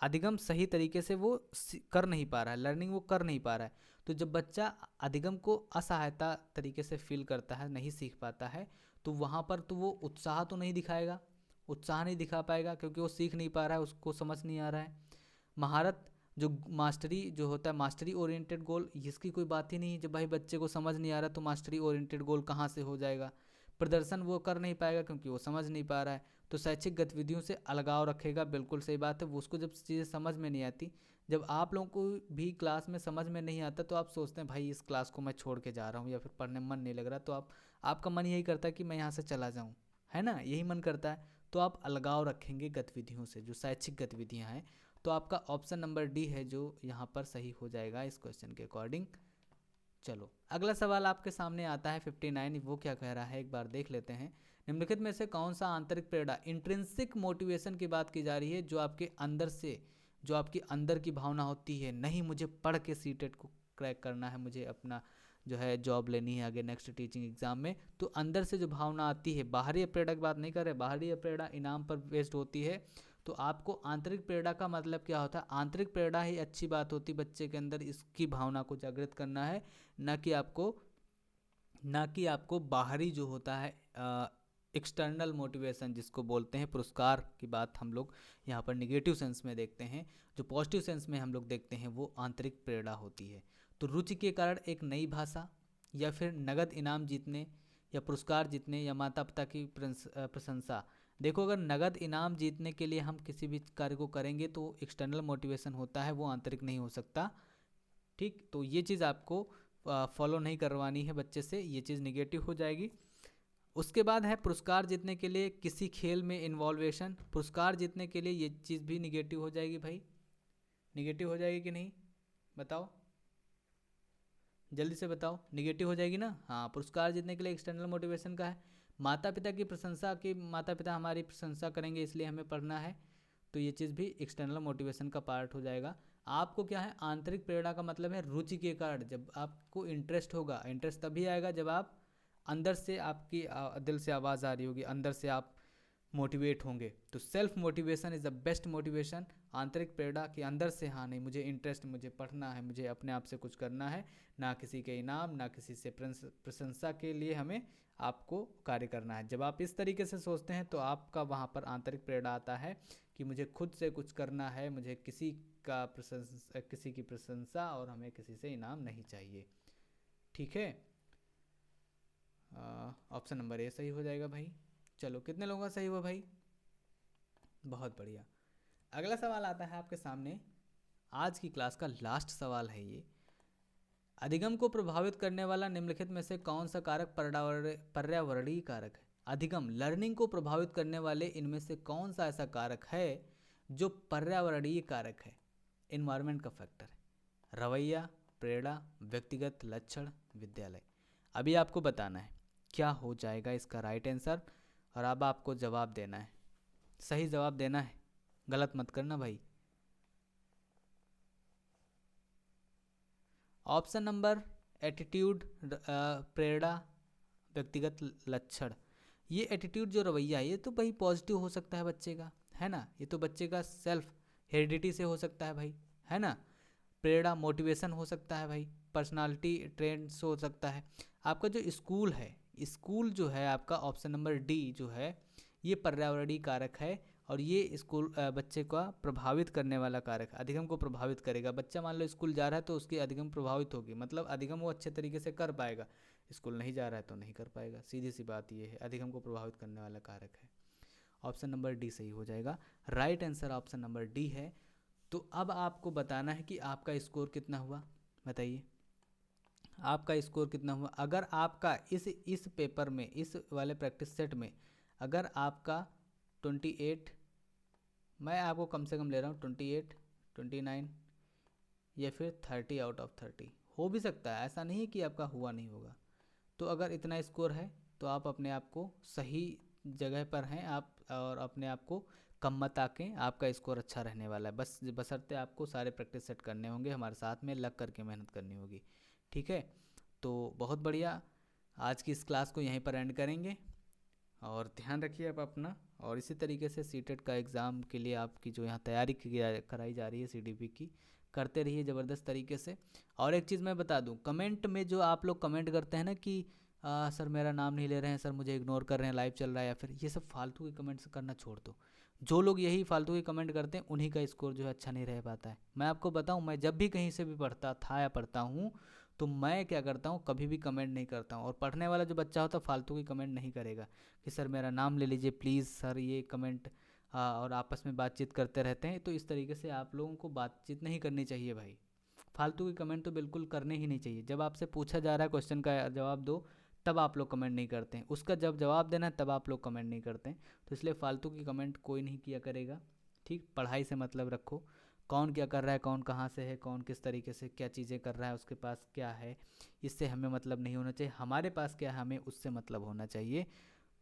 Speaker 1: अधिगम सही तरीके से वो कर नहीं पा रहा है, लर्निंग वो कर नहीं पा रहा है। तो जब बच्चा अधिगम को असहायता तरीके से फील करता है, नहीं सीख पाता है, तो वहाँ पर तो वो उत्साह तो नहीं दिखाएगा, उत्साह नहीं दिखा पाएगा क्योंकि वो सीख नहीं पा रहा है, उसको समझ नहीं आ रहा है। महारत जो मास्टरी जो होता है, मास्टरी ओरिएंटेड गोल, इसकी कोई बात ही नहीं है, जब भाई बच्चे को समझ नहीं आ रहा तो मास्टरी ओरिएंटेड गोल कहाँ से हो जाएगा। प्रदर्शन वो कर नहीं पाएगा क्योंकि वो समझ नहीं पा रहा है। तो शैक्षिक गतिविधियों से अलगाव रखेगा, बिल्कुल सही बात है, वो उसको जब चीज़ें समझ में नहीं आती, जब आप लोगों को भी क्लास में समझ में नहीं आता तो आप सोचते हैं भाई इस क्लास को मैं छोड़ के जा रहा हूँ, या फिर पढ़ने में मन नहीं लग रहा, तो आपका मन यही करता है कि मैं यहाँ से चला जाऊँ, है ना, यही मन करता है। तो आप अलगाव रखेंगे गतिविधियों से, जो शैक्षिक गतिविधियाँ हैं। तो आपका ऑप्शन नंबर डी है जो यहाँ पर सही हो जाएगा इस क्वेश्चन के अकॉर्डिंग। चलो अगला सवाल आपके सामने आता है 59, वो क्या कह रहा है एक बार देख लेते हैं। निम्नलिखित में से कौन सा आंतरिक प्रेरणा, इंट्रिंसिक मोटिवेशन की बात की जा रही है, जो आपके अंदर से, जो आपकी अंदर की भावना होती है, नहीं मुझे पढ़ के सीटेट को क्रैक करना है, मुझे अपना जो है जॉब लेनी है आगे नेक्स्ट टीचिंग एग्जाम में, तो अंदर से जो भावना आती है, बाहरी प्रेरणा की बात नहीं कर रहे, बाहरी प्रेरणा इनाम पर बेस्ड होती है। तो आपको आंतरिक प्रेरणा का मतलब क्या होता है, आंतरिक प्रेरणा ही अच्छी बात होती, बच्चे के अंदर इसकी भावना को जागृत करना है, ना कि आपको बाहरी जो होता है एक्सटर्नल मोटिवेशन जिसको बोलते हैं, पुरस्कार की बात हम लोग यहाँ पर निगेटिव सेंस में देखते हैं, जो पॉजिटिव सेंस में हम लोग देखते हैं वो आंतरिक प्रेरणा होती है। तो रुचि के कारण एक नई भाषा, या फिर नगद इनाम जीतने, या पुरस्कार जीतने, या माता पिता की प्रशंसा। देखो अगर नगद इनाम जीतने के लिए हम किसी भी कार्य को करेंगे तो एक्सटर्नल मोटिवेशन होता है, वो आंतरिक नहीं हो सकता, ठीक। तो ये चीज़ आपको फॉलो नहीं करवानी है बच्चे से, ये चीज़ निगेटिव हो जाएगी। उसके बाद है पुरस्कार जीतने के लिए किसी खेल में इन्वॉल्वेशन, पुरस्कार जीतने के लिए ये चीज़ भी निगेटिव हो जाएगी भाई, निगेटिव हो जाएगी कि नहीं, बताओ जल्दी से बताओ, निगेटिव हो जाएगी ना। हाँ, पुरस्कार जीतने के लिए एक्सटर्नल मोटिवेशन का है, माता पिता की प्रशंसा, की माता पिता हमारी प्रशंसा करेंगे इसलिए हमें पढ़ना है, तो ये चीज़ भी एक्सटर्नल मोटिवेशन का पार्ट हो जाएगा। आपको क्या है, आंतरिक प्रेरणा का मतलब है रुचि के कारण, जब आपको इंटरेस्ट होगा, इंटरेस्ट तभी आएगा जब आप अंदर से आपकी दिल से आवाज़ आ रही होगी, अंदर से आप मोटिवेट होंगे। तो self motivation is the best motivation. आंतरिक प्रेरणा के अंदर से, हाँ नहीं मुझे इंटरेस्ट, मुझे पढ़ना है, मुझे अपने आप से कुछ करना है, ना किसी के इनाम, ना किसी से प्रशंसा के लिए हमें आपको कार्य करना है। जब आप इस तरीके से सोचते हैं तो आपका वहाँ पर आंतरिक प्रेरणा आता है कि मुझे खुद से कुछ करना है, मुझे किसी की प्रशंसा और हमें किसी से इनाम नहीं चाहिए। ठीक है, ऑप्शन नंबर ए सही हो जाएगा भाई। चलो कितने लोगों का सही हुआ भाई? बहुत बढ़िया। अगला सवाल आता है आपके सामने, आज की क्लास का लास्ट सवाल है ये। अधिगम को प्रभावित करने वाला निम्नलिखित में से कौन सा कारक पर्यावरणीय कारक है? अधिगम, लर्निंग को प्रभावित करने वाले इनमें से कौन सा ऐसा कारक है जो पर्यावरणीय कारक है? इन्वायरमेंट का फैक्टर है, रवैया, प्रेरणा, व्यक्तिगत लक्षण, विद्यालय। अभी आपको बताना है क्या हो जाएगा इसका राइट आंसर, और अब आपको जवाब देना है, सही जवाब देना है, गलत मत करना भाई। ऑप्शन नंबर एटीट्यूड, प्रेरणा, व्यक्तिगत लक्षण। ये एटीट्यूड जो रवैया है ये तो भाई पॉजिटिव हो सकता है बच्चे का, है ना, ये तो बच्चे का सेल्फ हेरिडिटी से हो सकता है भाई, है ना। प्रेरणा मोटिवेशन हो सकता है भाई, पर्सनालिटी ट्रेंड्स हो सकता है। आपका जो स्कूल है, स्कूल जो है आपका ऑप्शन नंबर डी जो है ये पर्यावरणीय कारक है, और ये स्कूल बच्चे का प्रभावित करने वाला कारक, अधिगम को प्रभावित करेगा। बच्चा मान लो स्कूल जा रहा है तो उसकी अधिगम प्रभावित होगी, मतलब अधिगम वो अच्छे तरीके से कर पाएगा। स्कूल नहीं जा रहा है तो नहीं कर पाएगा, सीधी सी बात ये है, अधिगम को प्रभावित करने वाला कारक है। ऑप्शन नंबर डी सही हो जाएगा, right answer option number D है। तो अब आपको बताना है कि आपका स्कोर कितना हुआ, बताइए आपका स्कोर कितना हुआ। अगर आपका इस पेपर में, इस वाले प्रैक्टिस सेट में अगर आपका 28, मैं आपको कम से कम ले रहा हूँ 28, 29 या फिर 30 आउट ऑफ 30 हो भी सकता है, ऐसा नहीं है कि आपका हुआ नहीं होगा। तो अगर इतना स्कोर है तो आप अपने आप को सही जगह पर हैं आप, और अपने आप को कम मत आके, आपका स्कोर अच्छा रहने वाला है। बस बशर्ते आपको सारे प्रैक्टिस सेट करने होंगे, हमारे साथ में लग करके मेहनत करनी होगी। ठीक है, तो बहुत बढ़िया, आज की इस क्लास को यहीं पर एंड करेंगे, और ध्यान रखिए आप अपना। और इसी तरीके से सीटेट का एग्ज़ाम के लिए आपकी जो यहाँ तैयारी कराई जा रही है सीडीपी की, करते रहिए ज़बरदस्त तरीके से। और एक चीज़ मैं बता दूँ, कमेंट में जो आप लोग कमेंट करते हैं ना कि सर मेरा नाम नहीं ले रहे हैं, सर मुझे इग्नोर कर रहे हैं, लाइव चल रहा है, या फिर ये सब फालतू के कमेंट्स करना छोड़ दो। जो लोग यही फालतू के कमेंट करते हैं उन्हीं का स्कोर जो है अच्छा नहीं रह पाता है। मैं आपको बताऊँ, मैं जब भी कहीं से भी पढ़ता था या पढ़ता हूँ तो मैं क्या करता हूँ, कभी भी कमेंट नहीं करता हूँ। और पढ़ने वाला जो बच्चा होता है फालतू की कमेंट नहीं करेगा कि सर मेरा नाम ले लीजिए प्लीज़ सर, ये कमेंट, और आपस में बातचीत करते रहते हैं। तो इस तरीके से आप लोगों को बातचीत नहीं करनी चाहिए भाई, फालतू की कमेंट तो बिल्कुल करने ही नहीं चाहिए। जब आपसे पूछा जा रहा है क्वेश्चन का जवाब दो, तब आप लोग कमेंट नहीं करते हैं, उसका जब जवाब देना है तब आप लोग कमेंट नहीं करते हैं। तो इसलिए फालतू की कमेंट कोई नहीं किया करेगा। ठीक, पढ़ाई से मतलब रखो, कौन क्या कर रहा है, कौन कहाँ से है, कौन किस तरीके से क्या चीज़ें कर रहा है, उसके पास क्या है, इससे हमें मतलब नहीं होना चाहिए। हमारे पास क्या है, हमें उससे मतलब होना चाहिए।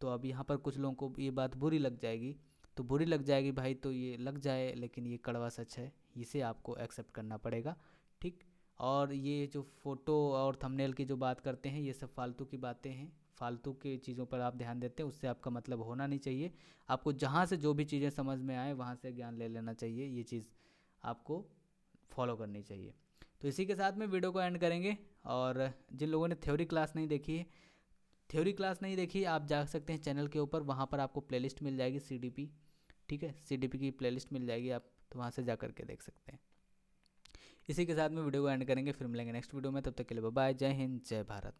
Speaker 1: तो अब यहाँ पर कुछ लोगों को ये बात बुरी लग जाएगी, तो बुरी लग जाएगी भाई, तो ये लग जाए, लेकिन ये कड़वा सच है, इसे आपको एक्सेप्ट करना पड़ेगा। ठीक, और ये जो फ़ोटो और थंबनेल की जो बात करते हैं, ये सब फालतू की बातें हैं, फालतू की चीज़ों पर आप ध्यान देते हैं, उससे आपका मतलब होना नहीं चाहिए। आपको जहाँ से जो भी चीज़ें समझ में आए वहाँ से ज्ञान ले लेना चाहिए, ये चीज़ आपको फॉलो करनी चाहिए। तो इसी के साथ में वीडियो को एंड करेंगे। और जिन लोगों ने थ्योरी क्लास नहीं देखी है, थ्योरी क्लास नहीं देखी, आप जा सकते हैं चैनल के ऊपर, वहाँ पर आपको प्लेलिस्ट मिल जाएगी सीडीपी। ठीक है, सीडीपी की प्लेलिस्ट मिल जाएगी, आप तो वहाँ से जा करके देख सकते हैं। इसी के साथ में वीडियो को एंड करेंगे, फिर मिलेंगे नेक्स्ट वीडियो में, तब तक के लिए बाय बाय, जय हिंद, जय भारत।